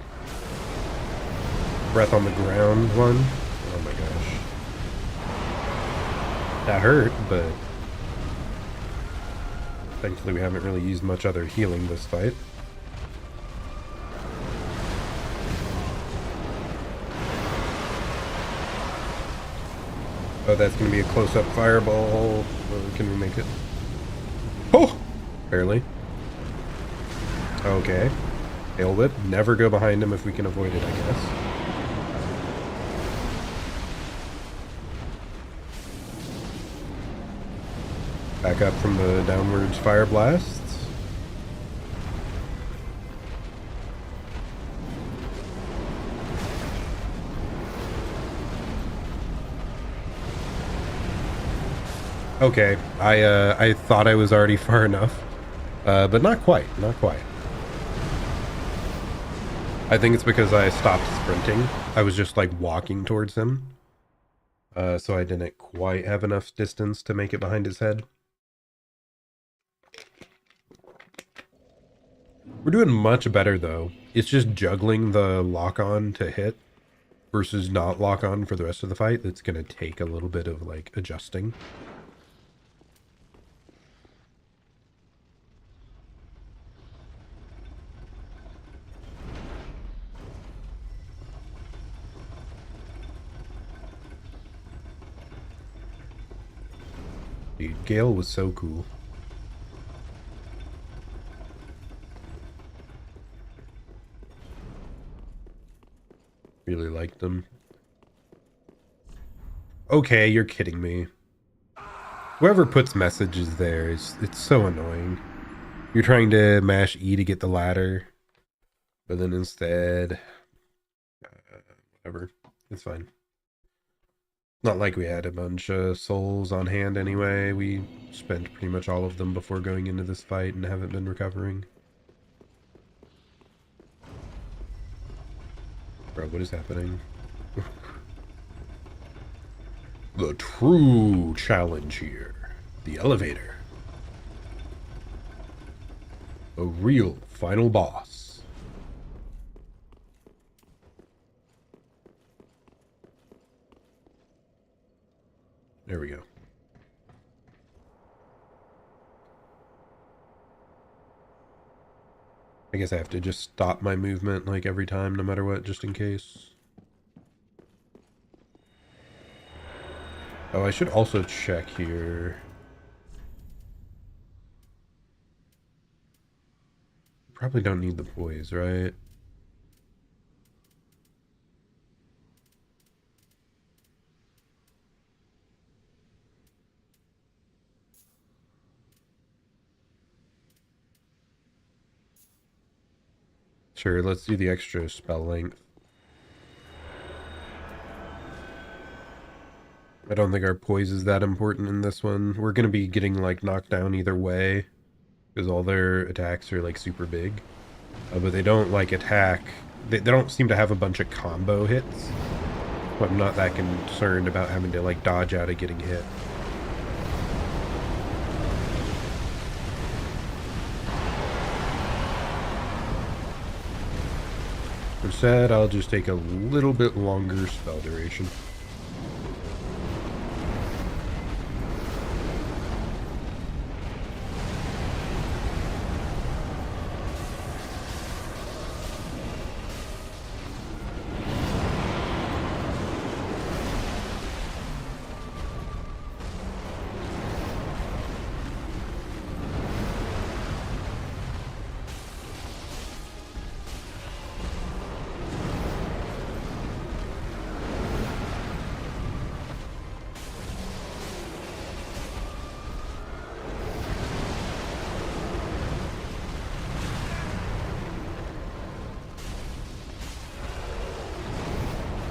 breath on the ground one. Oh my gosh. That hurt, but thankfully we haven't really used much other healing this fight. Oh, that's going to be a close-up fireball. Can we make it? Oh! Barely. Okay. Hail whip. Never go behind him if we can avoid it, I guess. Back up from the downwards fire blasts. Okay, I thought I was already far enough, but not quite, not quite. I think it's because I stopped sprinting. I was just like walking towards him, so I didn't quite have enough distance to make it behind his head. We're doing much better though. It's just juggling the lock-on to hit versus not lock-on for the rest of the fight that's gonna take a little bit of like adjusting. Dude, Gale was so cool. Really liked them. Okay, you're kidding me. Whoever puts messages there it's so annoying. You're trying to mash E to get the ladder, but then instead, whatever. It's fine. Not like we had a bunch of souls on hand anyway. We spent pretty much all of them before going into this fight and haven't been recovering. Bro, what is happening? The true challenge here. The elevator. A real final boss. There we go. I guess I have to just stop my movement like every time, no matter what, just in case. Oh, I should also check here. Probably don't need the poise, right? Sure, let's do the extra spell length. I don't think our poise is that important in this one. We're going to be getting, like, knocked down either way, because all their attacks are, like, super big. But they don't, like, attack... They don't seem to have a bunch of combo hits. So I'm not that concerned about having to, like, dodge out of getting hit. Instead, I'll just take a little bit longer spell duration.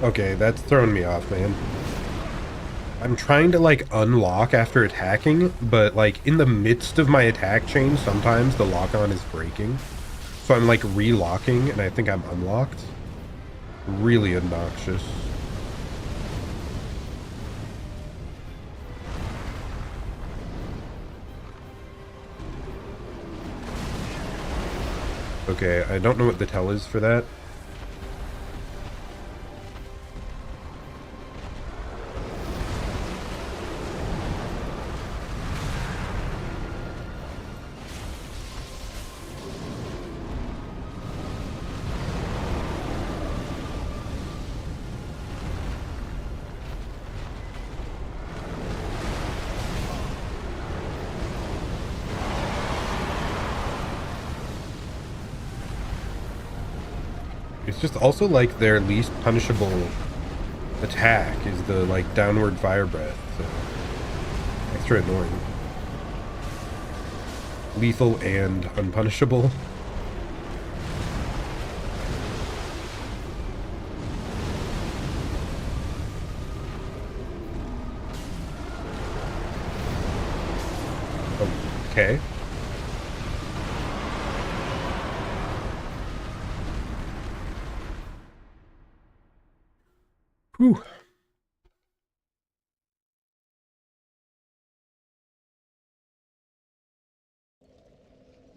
Okay, that's throwing me off, man. I'm trying to, like, unlock after attacking, but, like, in the midst of my attack chain, sometimes the lock-on is breaking. So I'm, like, re-locking, and I think I'm unlocked. Really obnoxious. Okay, I don't know what the tell is for that. It's just also, like, their least punishable attack is the, like, downward fire breath, so extra annoying. Lethal and unpunishable. Okay. Whew.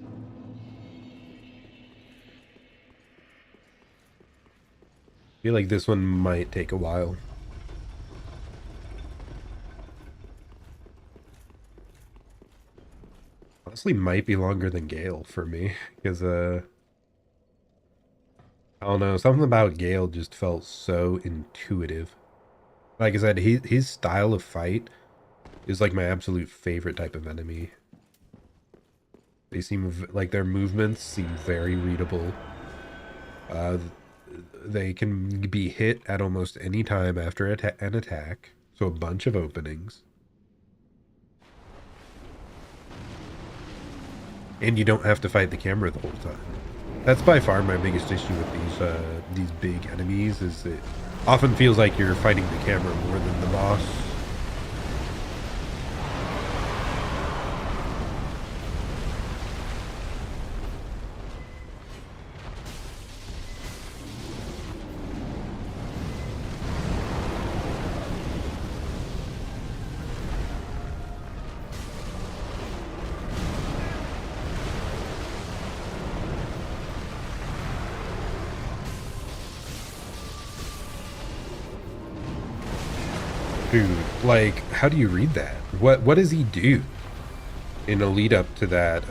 I feel like this one might take a while. Honestly, might be longer than Gale for me, because, I don't know, something about Gale just felt so intuitive. Like I said, his style of fight is, like, my absolute favorite type of enemy. They seem, like, their movements seem very readable. They can be hit at almost any time after an attack, so a bunch of openings. And you don't have to fight the camera the whole time. That's by far my biggest issue with these big enemies, is it often feels like you're fighting the camera more than the boss. Dude, like, how do you read that? What does he do in a lead up to that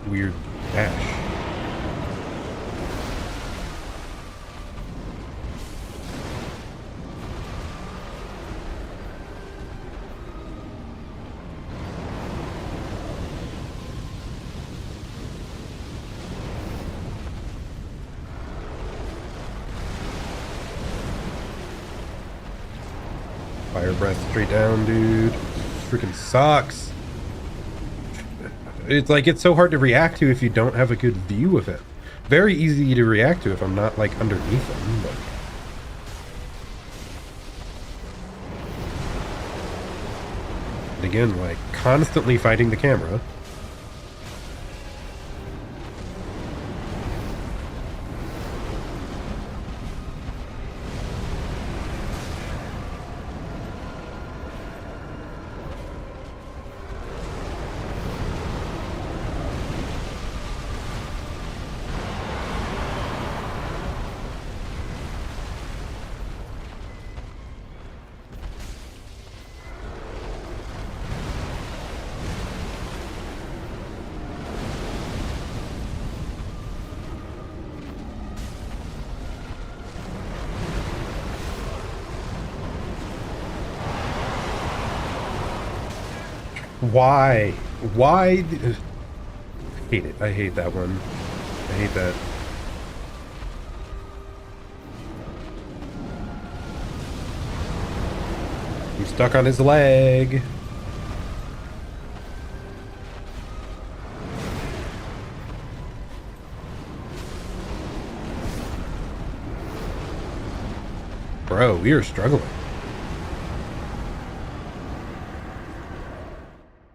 weird dash? Fire breath straight down, dude. Freaking sucks. It's like, it's so hard to react to if you don't have a good view of it. Very easy to react to if I'm not, like, underneath them, but... And again, like, constantly fighting the camera. Why? Why? I hate it. I hate that one. I hate that. I'm stuck on his leg. Bro, we are struggling.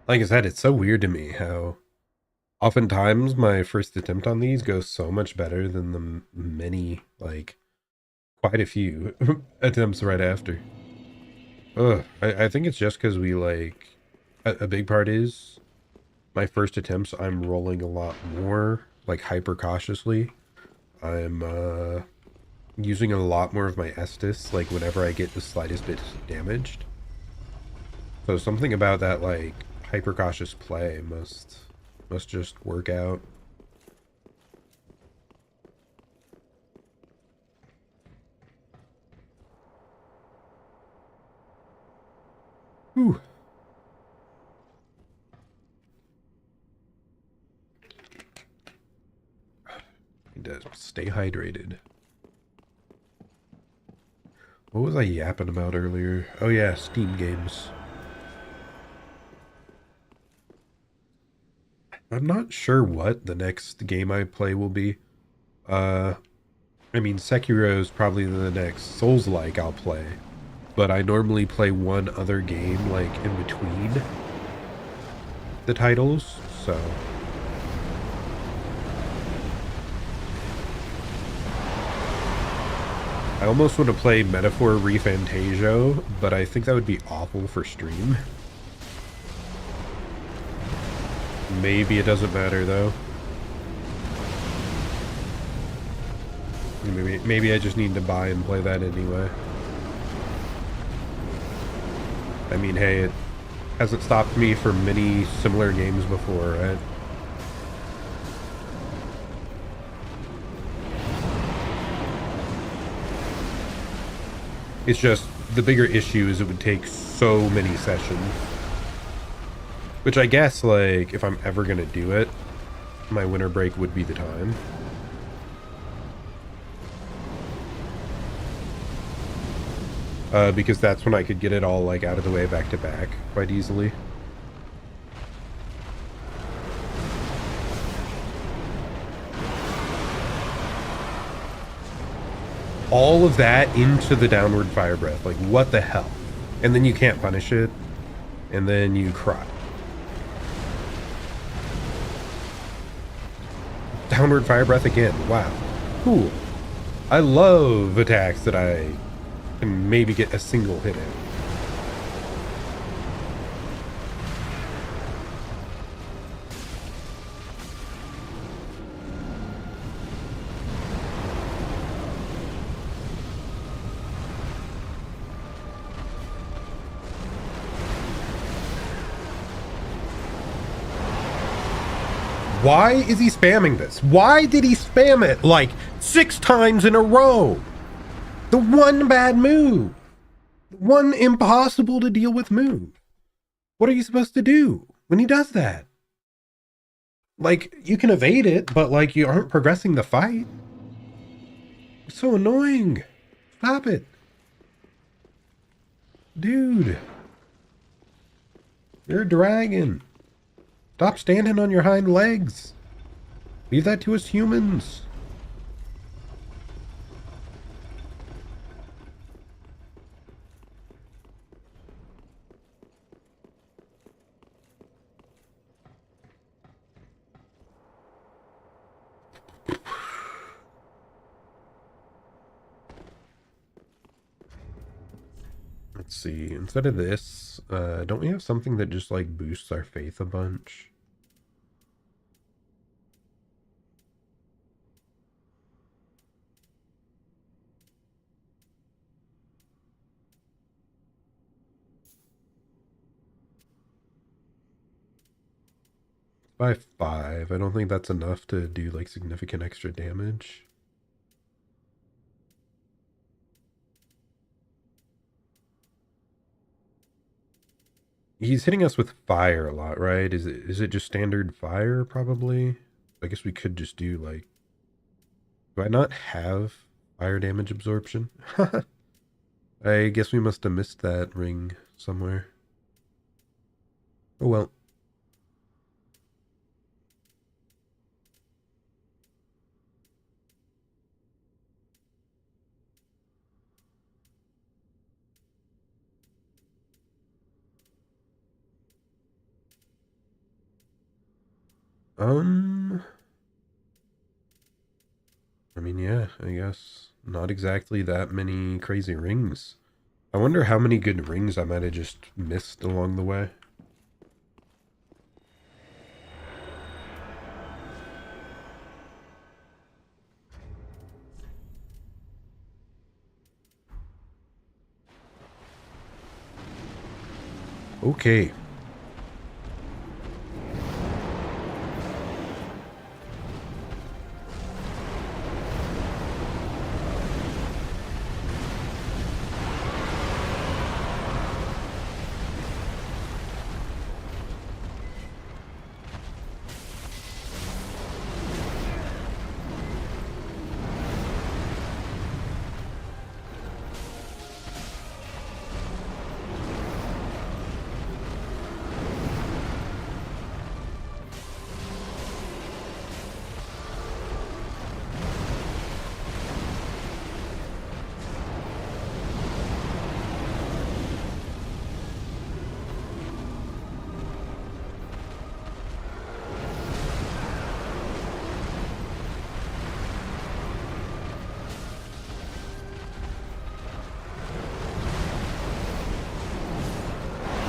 Like I said, it's so weird to me how oftentimes my first attempt on these goes so much better than the many, like, quite a few attempts right after. Ugh, I think it's just because we, like, a big part is my first attempts, I'm rolling a lot more, like, hyper cautiously. I'm, using a lot more of my Estus, like, whenever I get the slightest bit damaged. So something about that, like, hyper cautious play must just work out. Whew. Need to stay hydrated. What was I yapping about earlier? Oh yeah, Steam games. I'm not sure what the next game I play will be. I mean, Sekiro is probably the next Souls-like I'll play. But I normally play one other game, like, in between the titles, so... I almost want to play Metaphor ReFantasio, but I think that would be awful for stream. Maybe it doesn't matter, though. Maybe I just need to buy and play that anyway. I mean, hey, it hasn't stopped me from many similar games before, right? It's just, the bigger issue is it would take so many sessions. Which I guess, like, if I'm ever gonna do it, my winter break would be the time. Because that's when I could get it all, like, out of the way back to back quite easily. All of that into the downward fire breath. Like, what the hell? And then you can't punish it. And then you cry. Downward fire breath again. Wow. Cool. I love attacks that I can maybe get a single hit in. Why is he spamming this? Why did he spam it like 6 times in a row? The one bad move. One impossible to deal with move. What are you supposed to do when he does that? Like, you can evade it, but like you aren't progressing the fight. It's so annoying. Stop it. Dude. You're a dragon. Stop standing on your hind legs. Leave that to us humans. Let's see, instead of this, don't we have something that just like boosts our faith a bunch? By 5, I don't think that's enough to do like significant extra damage. He's hitting us with fire a lot, right? Is it just standard fire, probably? I guess we could just do, like... Do I not have fire damage absorption? I guess we must have missed that ring somewhere. Oh well. I mean, yeah, I guess not exactly that many crazy rings. I wonder how many good rings I might have just missed along the way. Okay.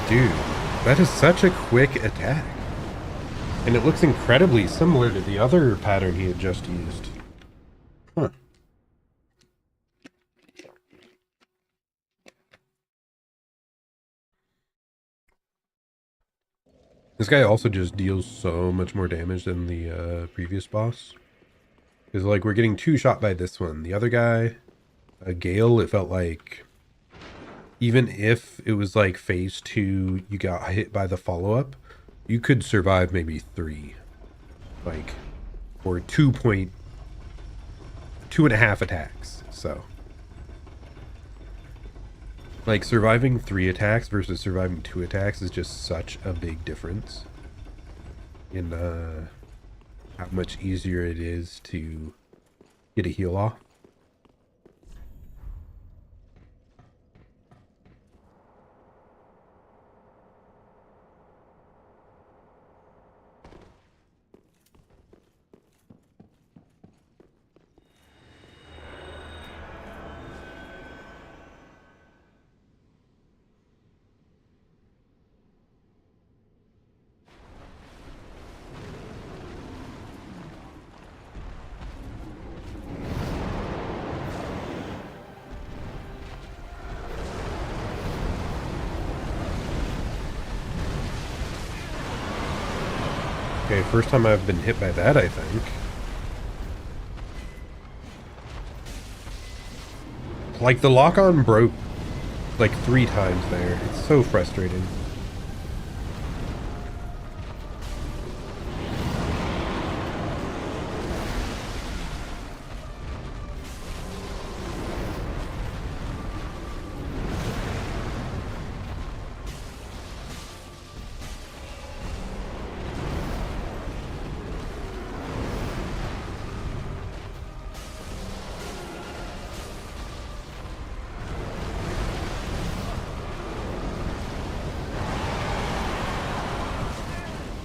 Dude, that is such a quick attack. And it looks incredibly similar to the other pattern he had just used. Huh. This guy also just deals so much more damage than the previous boss. Because, like, we're getting 2 shot by this one. The other guy, Gale, it felt like... Even if it was like phase 2, you got hit by the follow-up, you could survive maybe 3. Like, or 2.5 attacks, so. Like, surviving 3 attacks versus surviving 2 attacks is just such a big difference in how much easier it is to get a heal off. Okay, first time I've been hit by that, I think. Like, the lock-on broke like 3 times there. It's so frustrating.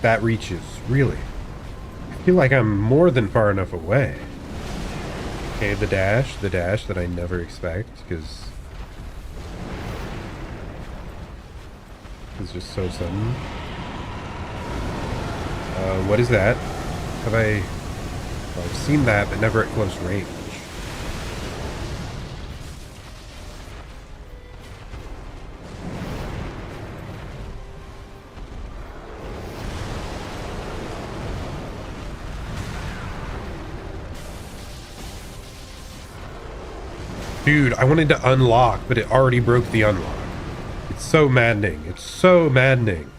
That reaches, really. I feel like I'm more than far enough away. Okay, the dash that I never expect, because it's just so sudden. What is that? Have I... Well, I've seen that, but never at close range. Dude, I wanted to unlock, but it already broke the unlock. It's so maddening. It's so maddening.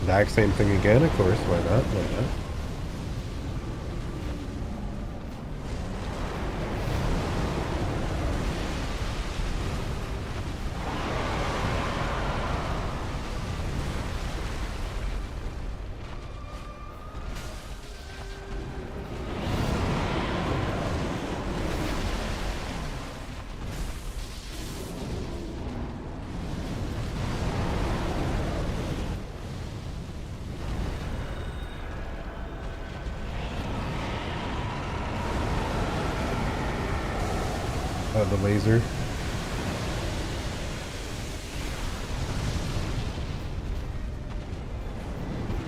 Exact same thing again, of course. Why not? Why not? The laser.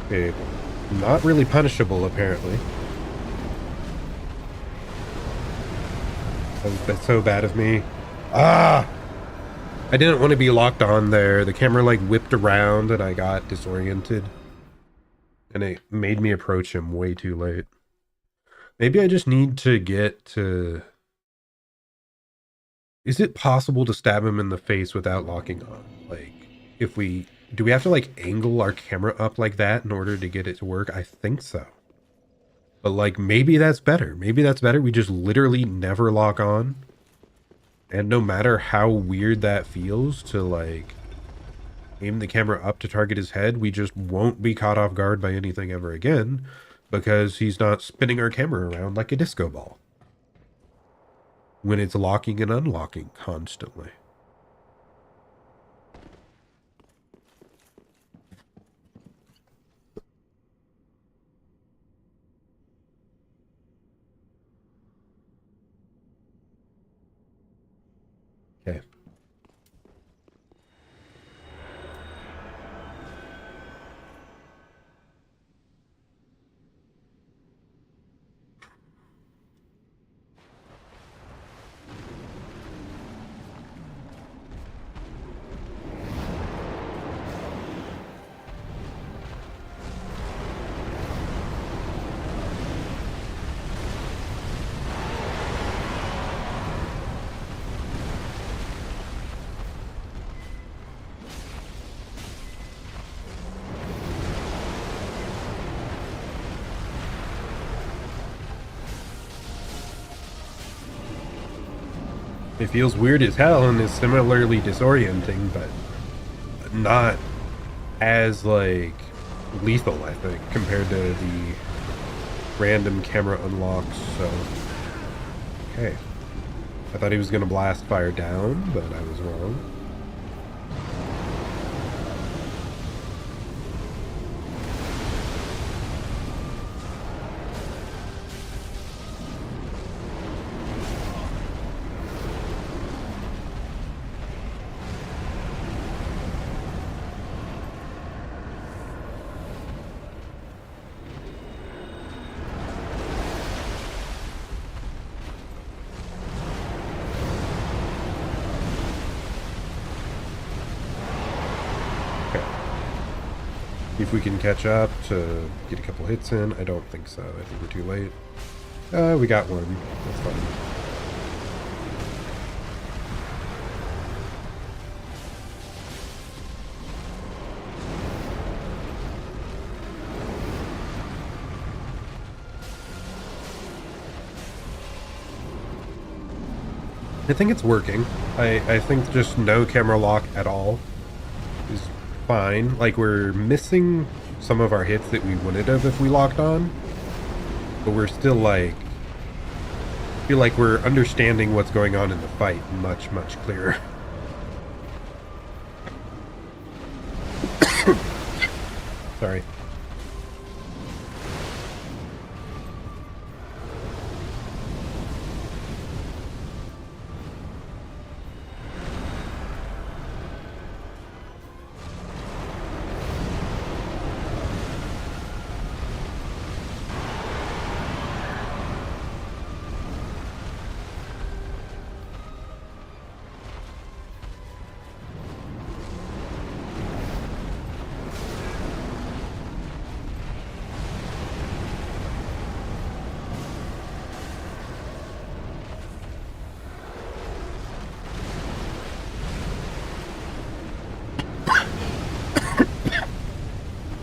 Okay, not really punishable, apparently. That's so bad of me. Ah! I didn't want to be locked on there. The camera, like, whipped around and I got disoriented. And it made me approach him way too late. Maybe I just need to get to... Is it possible to stab him in the face without locking on? Like, if we... Do we have to, like, angle our camera up like that in order to get it to work? I think so. But, like, maybe that's better. Maybe that's better. We just literally never lock on. And no matter how weird that feels to, like, aim the camera up to target his head, we just won't be caught off guard by anything ever again because he's not spinning our camera around like a disco ball when it's locking and unlocking constantly. Okay. It feels weird as hell and is similarly disorienting, but not as, like, lethal, I think, compared to the random camera unlocks, so... Okay. I thought he was gonna blast fire down, but I was wrong. See if we can catch up to get a couple hits in. I don't think so. I think we're too late. We got one. That's fine. I think it's working. I think just no camera lock at all is fine. Like, we're missing some of our hits that we wouldn't have if we locked on. But we're still, like, feel like we're understanding what's going on in the fight much, much clearer. Sorry.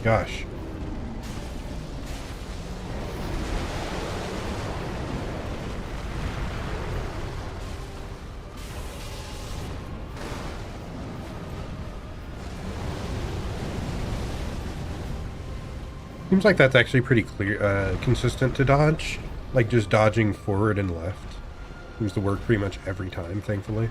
Gosh. Seems like that's actually pretty clear, consistent to dodge. Like, just dodging forward and left seems to work pretty much every time, thankfully.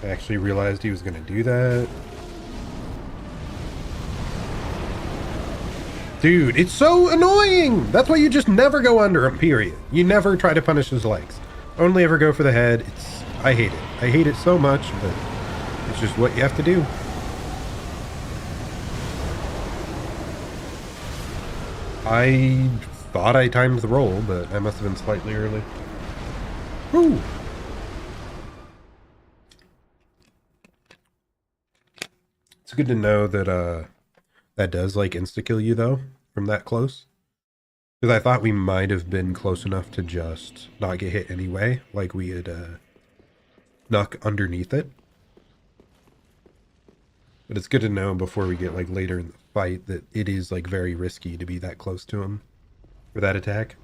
I actually realized he was going to do that. Dude, it's so annoying! That's why you just never go under him, period. You never try to punish his legs. Only ever go for the head. I hate it. I hate it so much, but it's just what you have to do. I thought I timed the roll, but I must have been slightly early. Woo! It's good to know that that does like insta-kill you though from that close. Because I thought we might have been close enough to just not get hit anyway, like we had snuck underneath it. But it's good to know before we get like later in the fight that it is like very risky to be that close to him for that attack.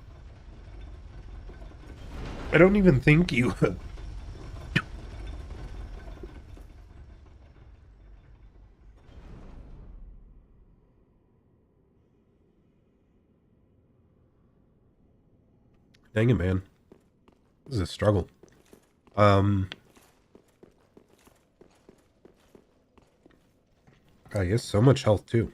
I don't even think you Dang it, man. This is a struggle. I guess so much health too.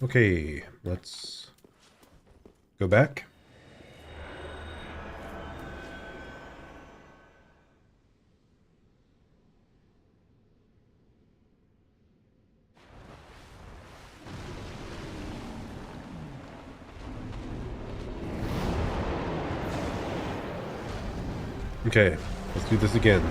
Okay, let's go back. Okay, let's do this again.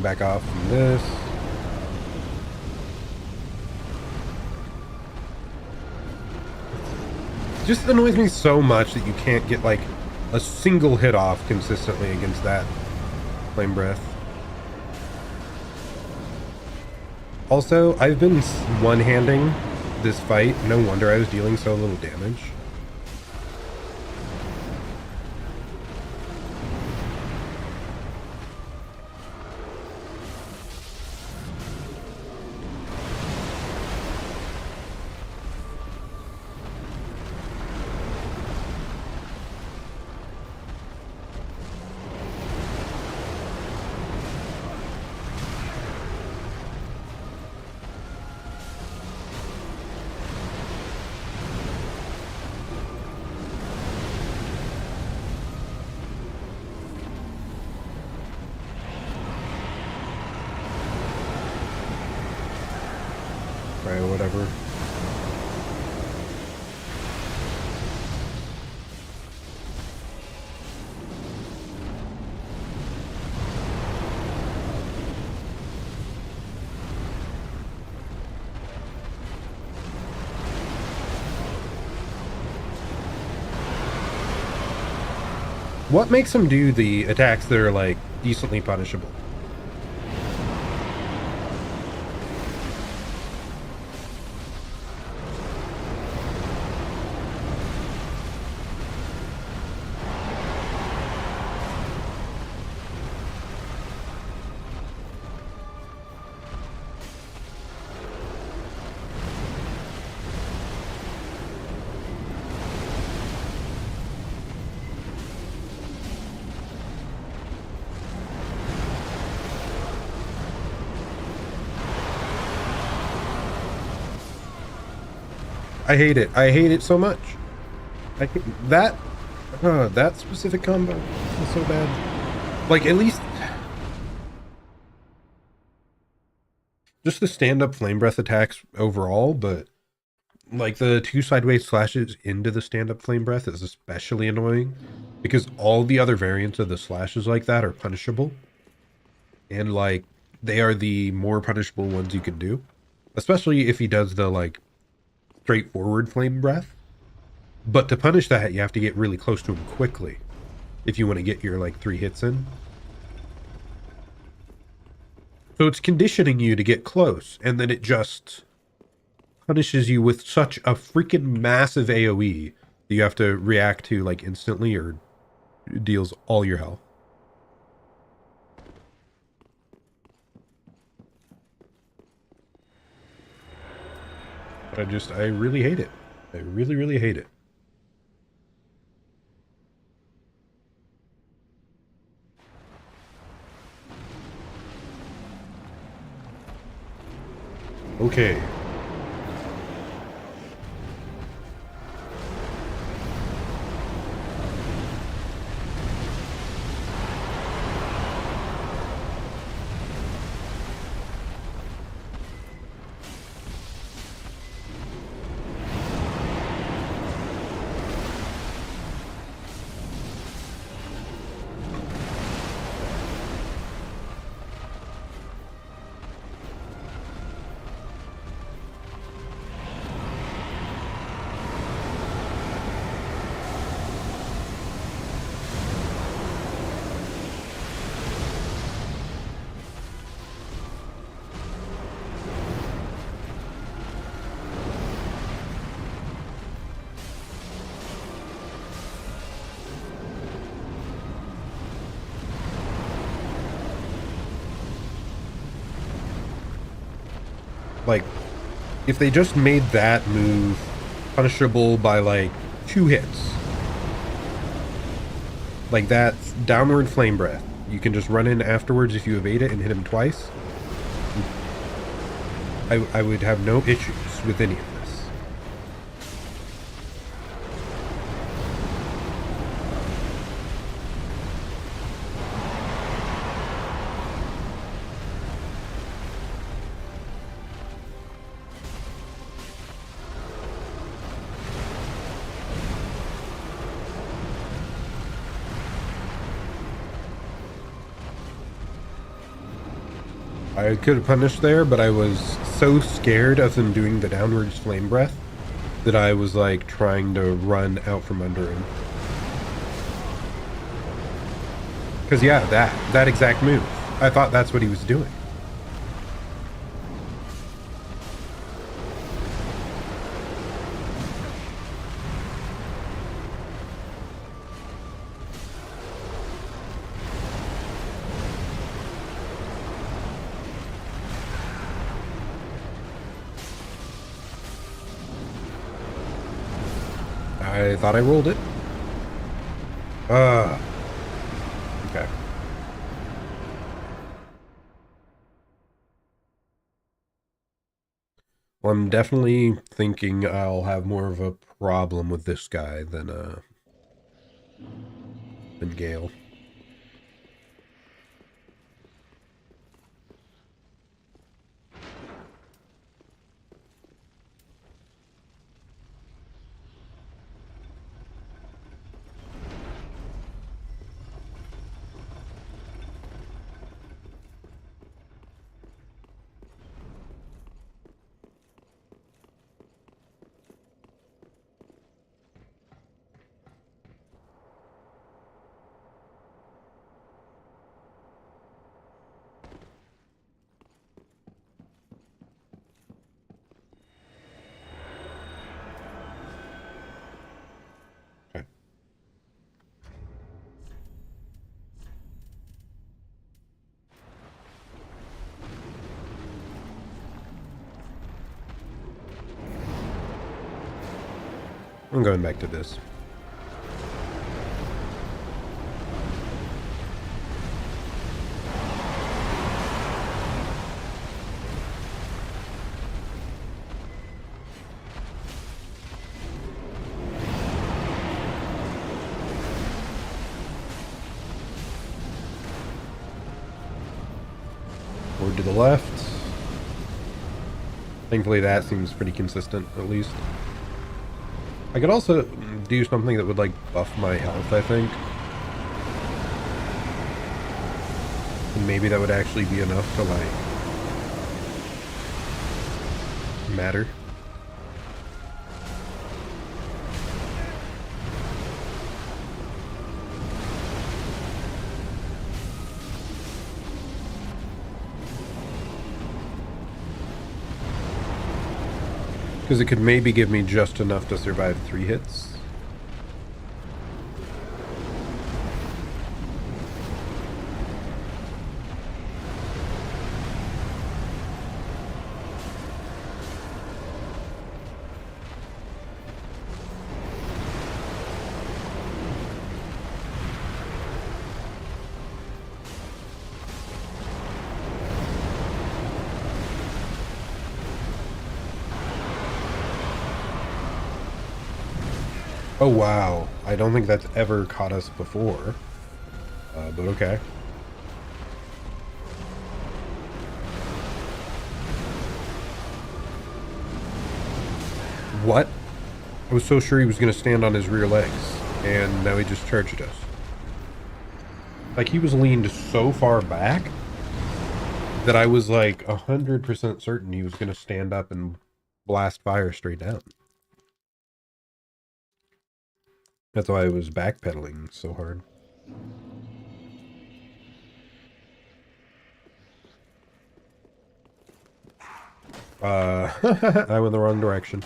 Back off from this. It just annoys me so much that you can't get like a single hit off consistently against that flame breath. Also, I've been one-handing this fight. No wonder I was dealing so little damage. Right, whatever. What makes him do the attacks that are like decently punishable? I hate it. I hate it so much. I hate that. That specific combo is so bad. Like, at least just the stand-up flame breath attacks overall, but like the 2 sideways slashes into the stand-up flame breath is especially annoying because all the other variants of the slashes like that are punishable, and like they are the more punishable ones you can do, especially if he does the like straightforward flame breath. But to punish that, you have to get really close to him quickly if you want to get your like 3 hits in. So it's conditioning you to get close, and then it just punishes you with such a freaking massive AoE that you have to react to like instantly, or deals all your health. But I really hate it. I really, really hate it. Okay. Like, if they just made that move punishable by like 2 hits, like that downward flame breath, you can just run in afterwards if you evade it and hit him twice, I would have no issues with any of this. I could have punished there, but I was so scared of him doing the downwards flame breath that I was like trying to run out from under him. Because yeah, that exact move. I thought that's what he was doing. I thought I rolled it. Okay. Well, I'm definitely thinking I'll have more of a problem with this guy than Gale. Okay. I'm going back to this. Forward to the left. Thankfully that seems pretty consistent, at least. I could also do something that would, like, buff my health, I think. And maybe that would actually be enough to, like, matter. Because it could maybe give me just enough to survive 3 hits. Oh wow, I don't think that's ever caught us before. But okay. What? I was so sure he was going to stand on his rear legs, and now he just charged us. Like, he was leaned so far back that I was like 100% certain he was going to stand up and blast fire straight down. That's why I was backpedaling so hard. I went the wrong direction.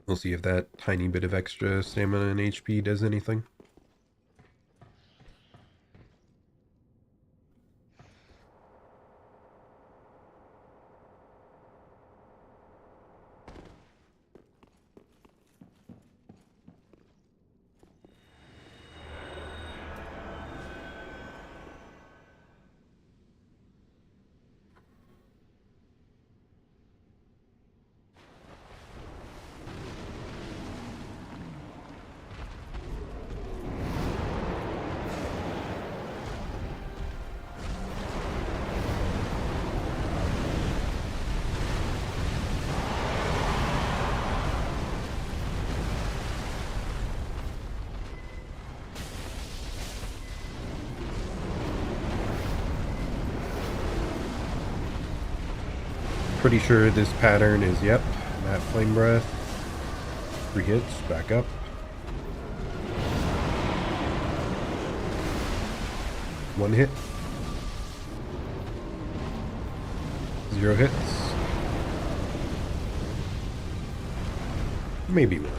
We'll see if that tiny bit of extra stamina and HP does anything. Pretty sure this pattern is, yep, that flame breath. 3 hits, back up. 1 hit. 0 hits. Maybe 1.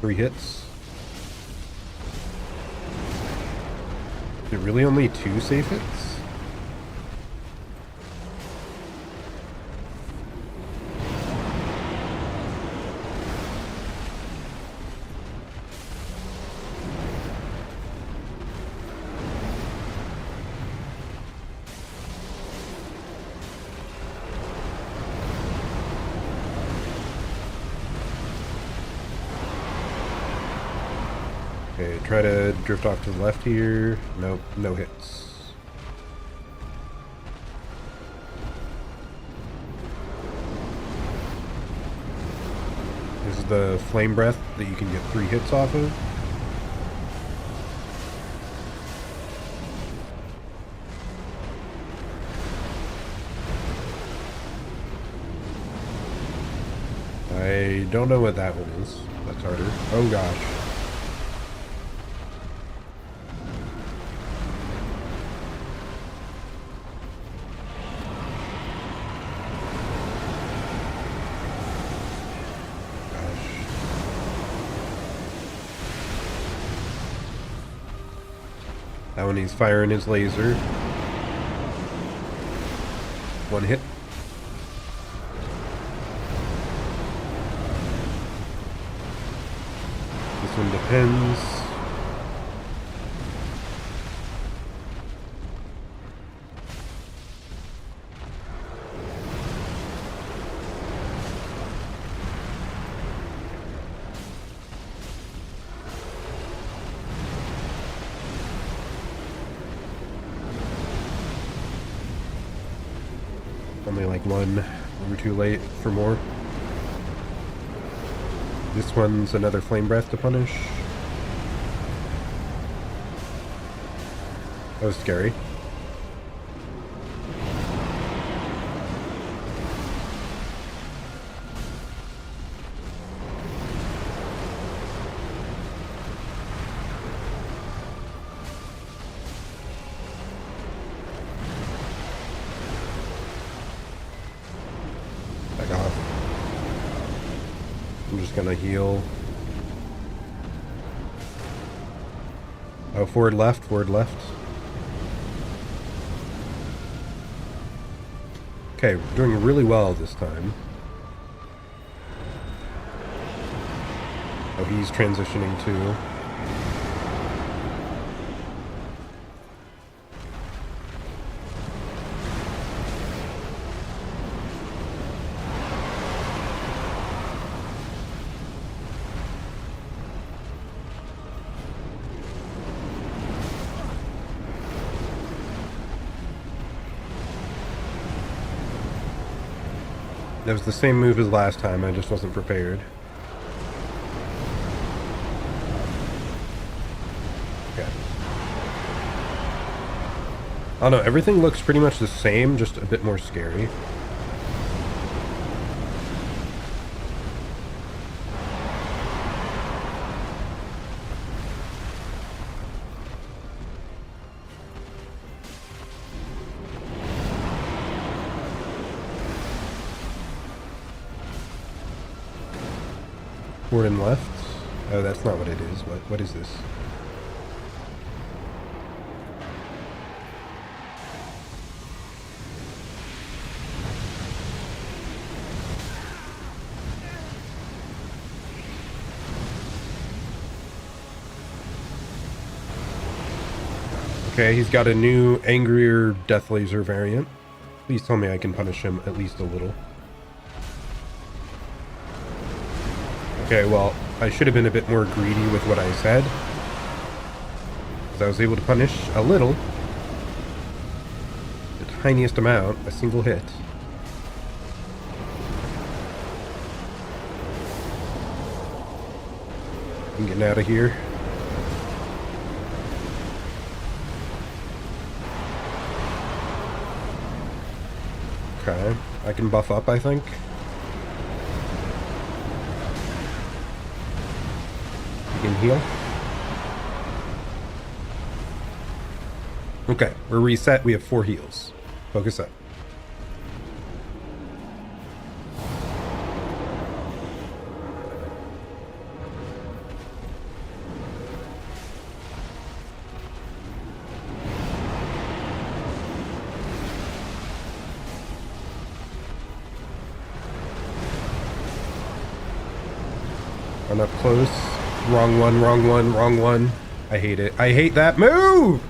Three hits. Is it really only 2 safe hits? Okay, try to drift off to the left here. Nope, no hits. This is the flame breath that you can get 3 hits off of. I don't know what that one is. That's harder. Oh gosh. That one he's firing his laser. 1 hit. This one depends. Only like 1. We're too late for more. This one's another flame breath to punish. That was scary. Back off. I'm just gonna heal. Oh, forward left, forward left. Okay, we're doing really well this time. Oh, he's transitioning too. That was the same move as last time, I just wasn't prepared. Okay. Oh no, everything looks pretty much the same, just a bit more scary. Forward and left? Oh, that's not what it is. What is this? Okay, he's got a new, angrier Death Laser variant. Please tell me I can punish him at least a little. Okay, well, I should have been a bit more greedy with what I said. Because I was able to punish a little. The tiniest amount, a single hit. I'm getting out of here. Okay, I can buff up, I think. You can heal. Okay, we're reset. We have 4 heals. Focus up. I'm up close. Wrong one, wrong one, wrong one. I hate it. I hate that move!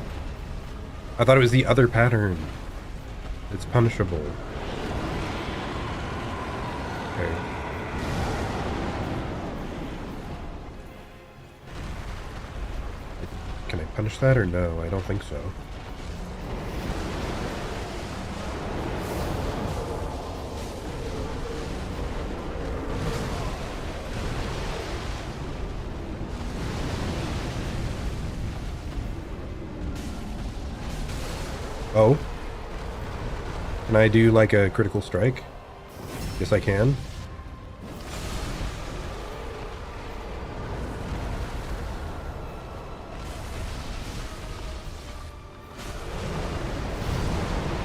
I thought it was the other pattern. It's punishable. Okay. Can I punish that or no? I don't think so. Oh. Can I do like a critical strike? Yes, I can.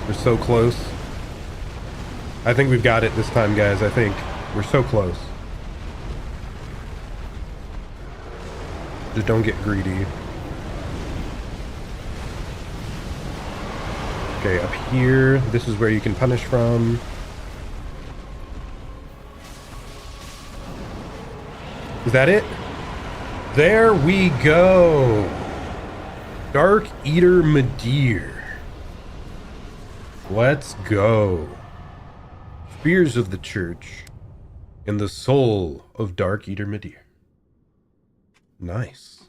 We're so close. I think we've got it this time, guys. I think we're so close. Just don't get greedy. Okay, up here, this is where you can punish from. Is that it? There we go. Dark Eater Medir. Let's go. Spears of the Church and the soul of Dark Eater Medir. Nice.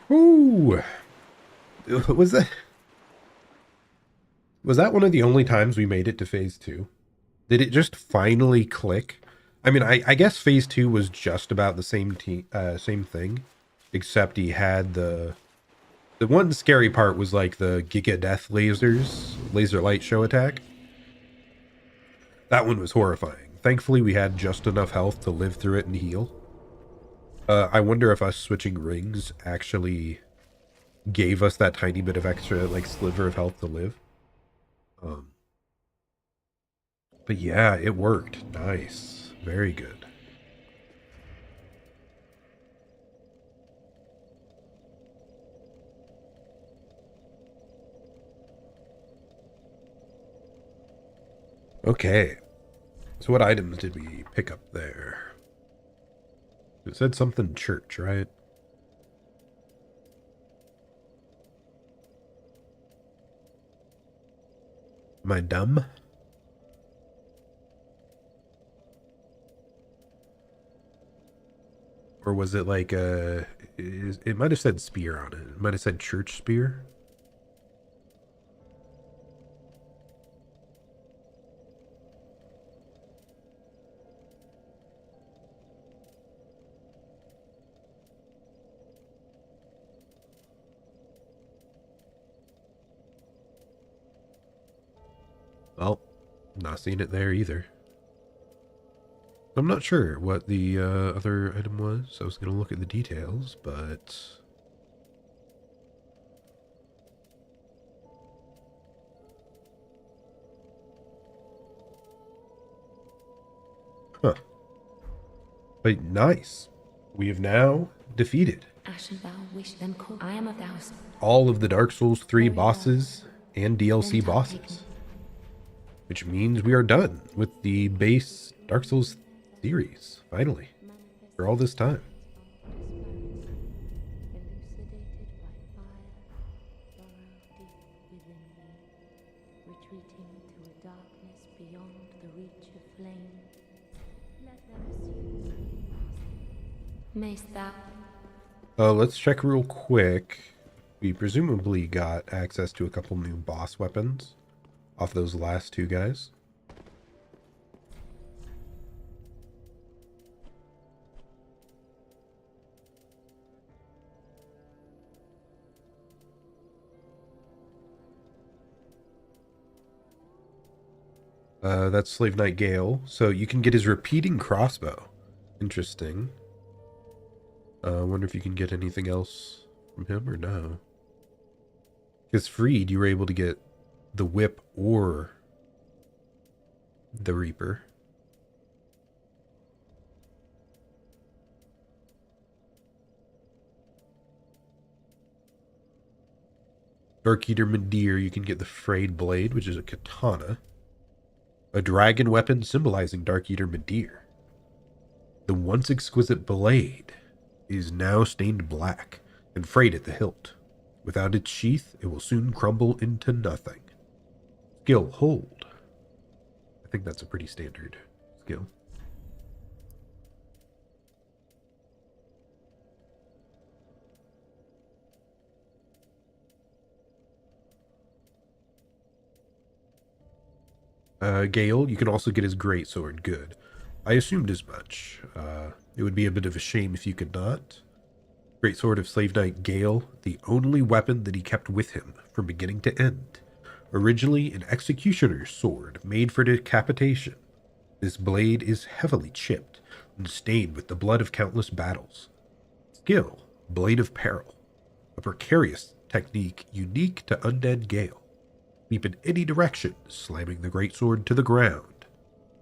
Ooh. Was that one of the only times we made it to phase 2? Did it just finally click? I mean, I guess phase 2 was just about the same thing, except he had the one scary part was like the Giga Death lasers, laser light show attack. That one was horrifying. Thankfully, we had just enough health to live through it and heal. I wonder if us switching rings actually gave us that tiny bit of extra, like, sliver of health to live. But yeah, it worked. Nice. Very good. Okay. So what items did we pick up there? It said something church, right? Am I dumb? Or was it like a... It might have said spear on it. It might have said church spear. Well, not seeing it there either. I'm not sure what the other item was. I was going to look at the details, but... Huh. But nice. We have now defeated all of the Dark Souls 3 bosses and DLC bosses. Which means we are done with the base Dark Souls series, finally, for all this time. Let's check real quick. We presumably got access to a couple new boss weapons off those last 2 guys. That's Slave Knight Gale. So you can get his repeating crossbow. Interesting. I wonder if you can get anything else from him or no. Because freed, you were able to get the whip or the Reaper. Dark Eater Midir, you can get the frayed blade, which is a katana. A dragon weapon symbolizing Dark Eater Midir. The once exquisite blade is now stained black and frayed at the hilt. Without its sheath, it will soon crumble into nothing. Skill hold. I think that's a pretty standard skill. Gale, you can also get his greatsword. Good. I assumed as much. It would be a bit of a shame if you could not. Greatsword of Slave Knight Gale, the only weapon that he kept with him from beginning to end. Originally an executioner's sword made for decapitation, this blade is heavily chipped and stained with the blood of countless battles. Skill, Blade of Peril, a precarious technique unique to Undead Gale. Leap in any direction, slamming the greatsword to the ground,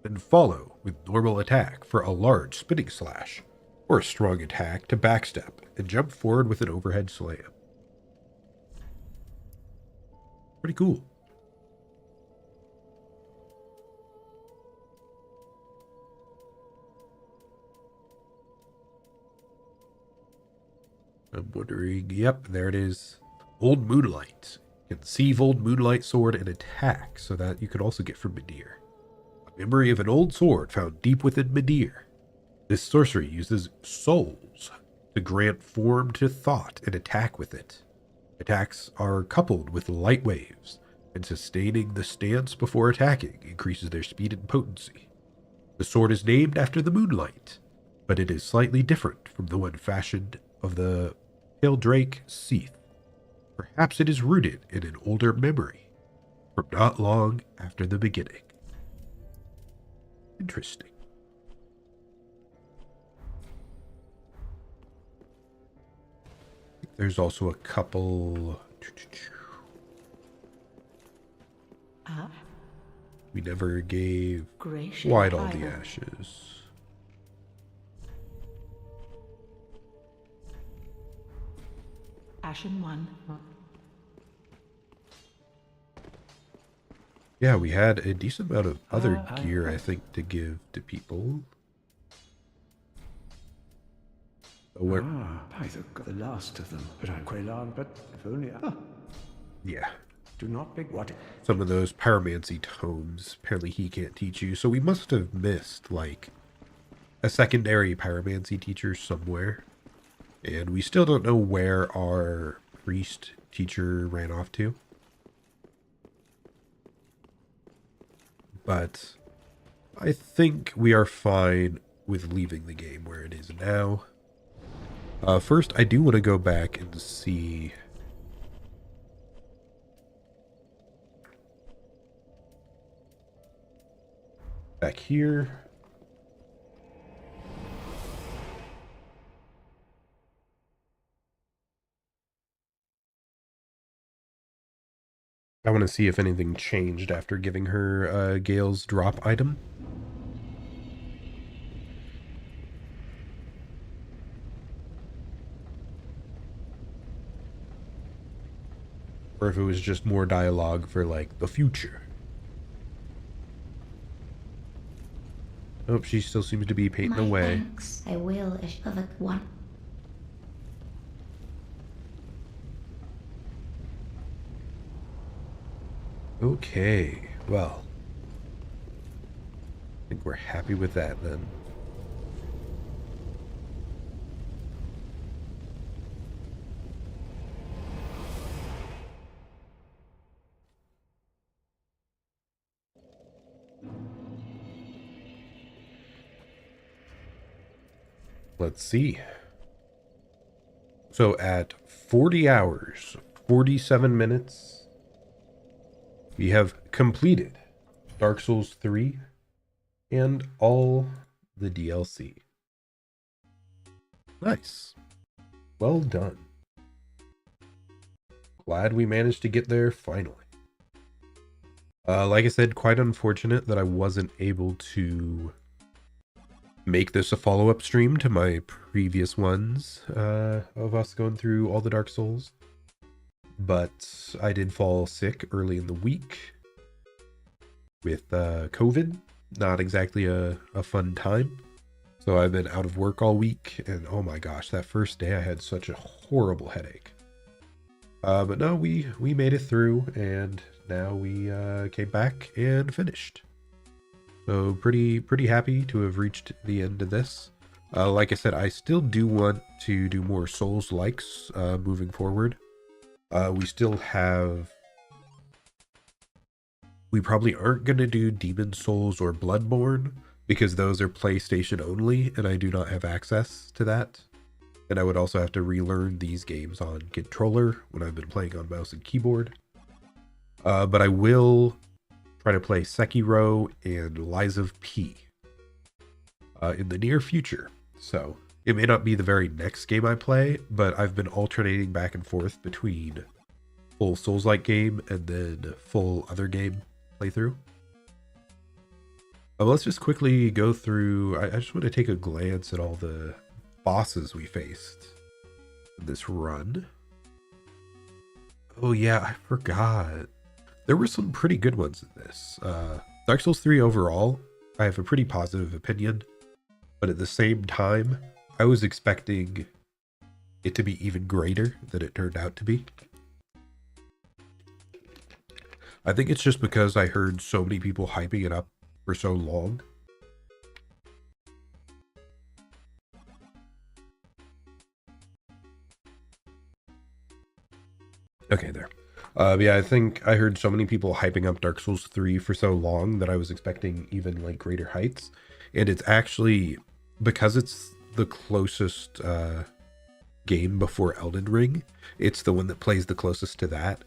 then follow with normal attack for a large spinning slash, or a strong attack to backstep and jump forward with an overhead slam. Pretty cool. I'm wondering, yep, there it is. Old Moonlight. Conceive Old Moonlight sword and attack, so that you could also get from Midir. A memory of an old sword found deep within Midir. This sorcery uses souls to grant form to thought and attack with it. Attacks are coupled with light waves, and sustaining the stance before attacking increases their speed and potency. The sword is named after the Moonlight, but it is slightly different from the one fashioned of the Pale Drake Seath. Perhaps it is rooted in an older memory from not long after the beginning. Interesting. There's also a couple. We never gave White all the ashes. Ashen one. Yeah, we had a decent amount of other gear, I think, to give to people. By the last of them. But I'm quite long, but if only yeah. Do not big what? Some of those pyromancy tomes, apparently he can't teach you, so we must have missed, like, a secondary pyromancy teacher somewhere. And we still don't know where our priest teacher ran off to. But I think we are fine with leaving the game where it is now. First, I do want to go back and see... Back here. I want to see if anything changed after giving her Gale's drop item. Or if it was just more dialogue for, like, the future. Oh, she still seems to be painting away. Thanks. I will issue the one. Okay, well. I think we're happy with that then. Let's see. So at 40 hours, 47 minutes, we have completed Dark Souls 3, and all the DLC. Nice. Well done. Glad we managed to get there finally. Like I said, quite unfortunate that I wasn't able to make this a follow-up stream to my previous ones of us going through all the Dark Souls. But I did fall sick early in the week with COVID. Not exactly a fun time. So I've been out of work all week, and oh my gosh, that first day I had such a horrible headache. But no, we made it through, and now we came back and finished. So pretty happy to have reached the end of this. Like I said, I still do want to do more Souls-likes moving forward. We still have... We probably aren't going to do Demon Souls or Bloodborne, because those are PlayStation only, and I do not have access to that. And I would also have to relearn these games on controller when I've been playing on mouse and keyboard. But I will try to play Sekiro and Lies of P in the near future. So it may not be the very next game I play, but I've been alternating back and forth between full Souls-like game and then full other game playthrough. Let's just quickly go through. I just want to take a glance at all the bosses we faced in this run. Oh yeah, I forgot. There were some pretty good ones in this. Dark Souls 3 overall, I have a pretty positive opinion, but at the same time, I was expecting it to be even greater than it turned out to be. I think it's just because I heard so many people hyping it up for so long. Okay, there. Yeah, I think I heard so many people hyping up Dark Souls 3 for so long that I was expecting even like greater heights. And it's actually, because it's the closest game before Elden Ring, it's the one that plays the closest to that.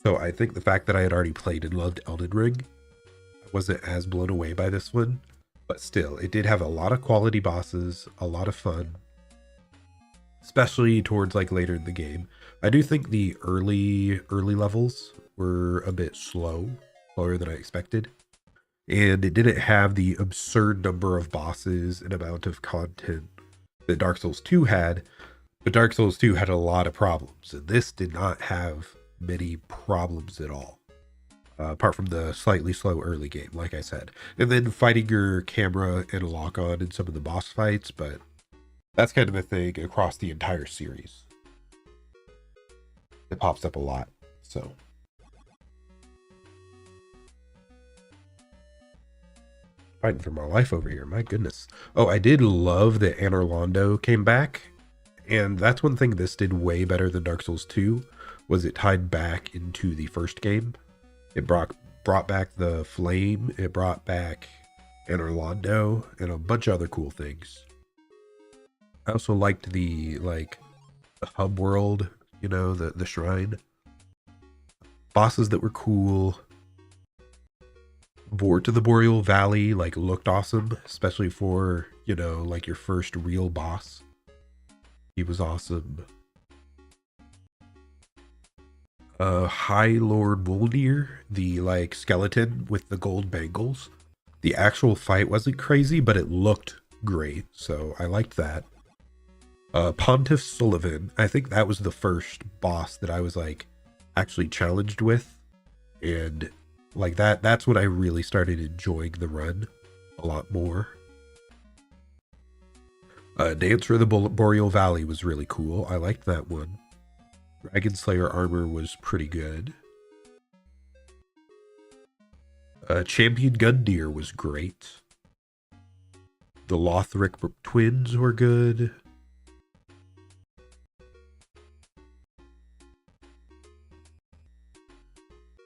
So I think the fact that I had already played and loved Elden Ring, I wasn't as blown away by this one. But still, it did have a lot of quality bosses, a lot of fun. Especially towards like later in the game. I do think the early levels were a bit slower than I expected. And it didn't have the absurd number of bosses and amount of content that Dark Souls 2 had. But Dark Souls 2 had a lot of problems. And this did not have many problems at all. Apart from the slightly slow early game, like I said. And then fighting your camera and lock-on in some of the boss fights, but that's kind of a thing across the entire series. It pops up a lot, so. Fighting for my life over here, my goodness. Oh, I did love that Anor Londo came back, and that's one thing this did way better than Dark Souls 2, was it tied back into the first game. It brought back the flame, it brought back Anor Londo, and a bunch of other cool things. I also liked the hub world, you know, the shrine. Bosses that were cool. To the Boreal Valley, like, looked awesome, especially for, you know, like your first real boss. He was awesome. High Lord Wolnir, the like skeleton with the gold bangles. The actual fight wasn't crazy, but it looked great, so I liked that. Pontiff Sullivan, I think that was the first boss that I was like actually challenged with, and like that's when I really started enjoying the run a lot more. Dancer of the Boreal Valley was really cool. I liked that one. Dragon Slayer armor was pretty good. Champion Gundyr was great. The Lothric twins were good.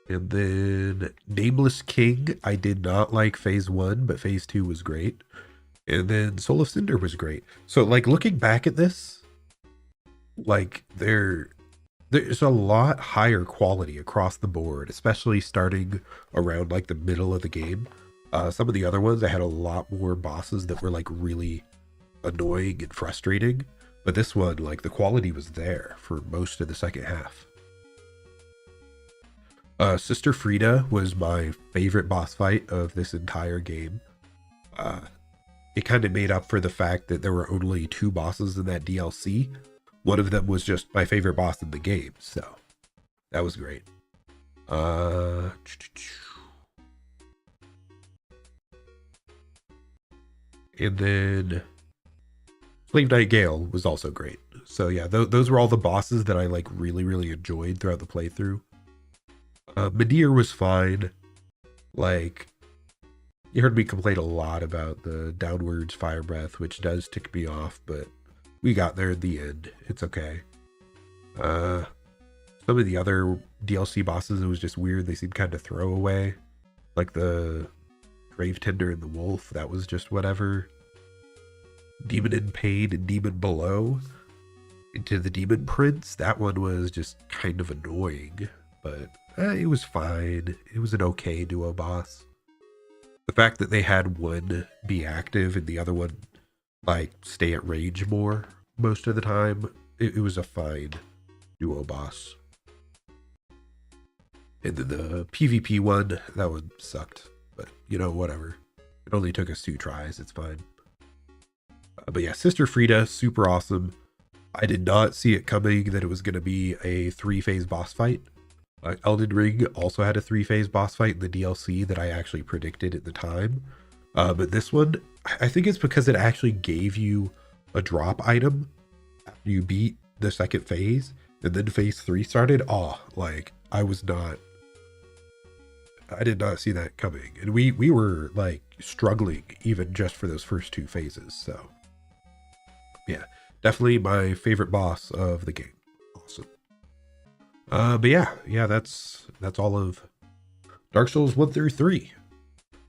And then Nameless King, I did not like phase 1, but phase 2 was great. And then Soul of Cinder was great. So like looking back at this, like there's a lot higher quality across the board, especially starting around like the middle of the game. Some of the other ones, I had a lot more bosses that were like really annoying and frustrating, but this one, like the quality was there for most of the second half. Sister Frida was my favorite boss fight of this entire game. It kind of made up for the fact that there were only 2 bosses in that DLC. One of them was just my favorite boss in the game, so that was great. And then Slave Knight Gale was also great. So yeah, those were all the bosses that I like really enjoyed throughout the playthrough. Midir was fine. Like, you heard me complain a lot about the downwards fire breath, which does tick me off, but we got there in the end. It's okay. Some of the other DLC bosses, it was just weird. They seemed kind of throwaway. Like the Grave Tender and the Wolf, that was just whatever. Demon in Pain and Demon Below into the Demon Prince, that one was just kind of annoying, but it was fine. It was an okay duo boss. The fact that they had one be active and the other one like stay at range more most of the time, it was a fine duo boss. And then the PvP one, that one sucked, but you know, whatever. It only took us 2 tries, it's fine. But yeah, Sister Frida, super awesome. I did not see it coming that it was going to be a 3-phase boss fight. Elden Ring also had a 3-phase boss fight in the DLC that I actually predicted at the time. But this one, I think it's because it actually gave you a drop item after you beat the 2nd phase, and then phase 3 started. Oh, like, I did not see that coming. And we were like struggling even just for those first 2 phases. So yeah, definitely my favorite boss of the game. Awesome. But yeah, that's all of Dark Souls 1 through 3.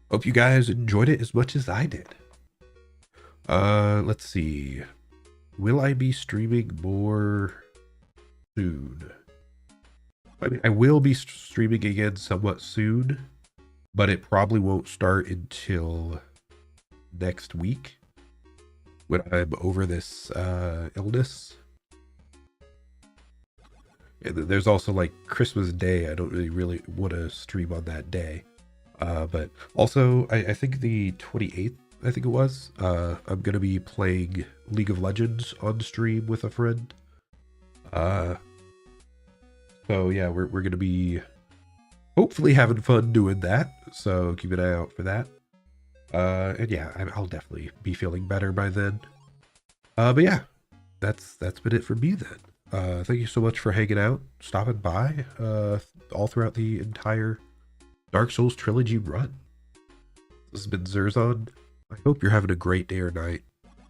Hope you guys enjoyed it as much as I did. Let's see. Will I be streaming more soon? I mean, I will be streaming again somewhat soon, but it probably won't start until next week when I'm over this illness. And then there's also like Christmas Day. I don't really want to stream on that day. But also, I think the 28th, I think it was, I'm going to be playing League of Legends on stream with a friend. So yeah, we're going to be hopefully having fun doing that. So keep an eye out for that. And yeah, I'll definitely be feeling better by then. But yeah, that's been it for me then. Thank you so much for hanging out, stopping by, all throughout the entire Dark Souls trilogy run. This has been Zerzon. I hope you're having a great day or night.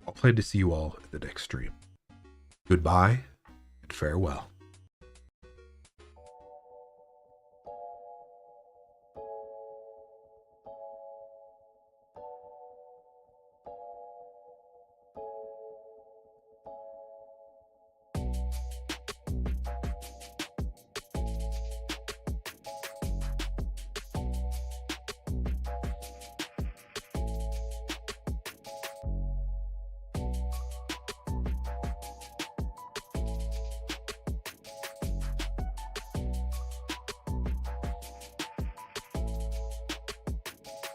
I'll plan to see you all in the next stream. Goodbye and farewell.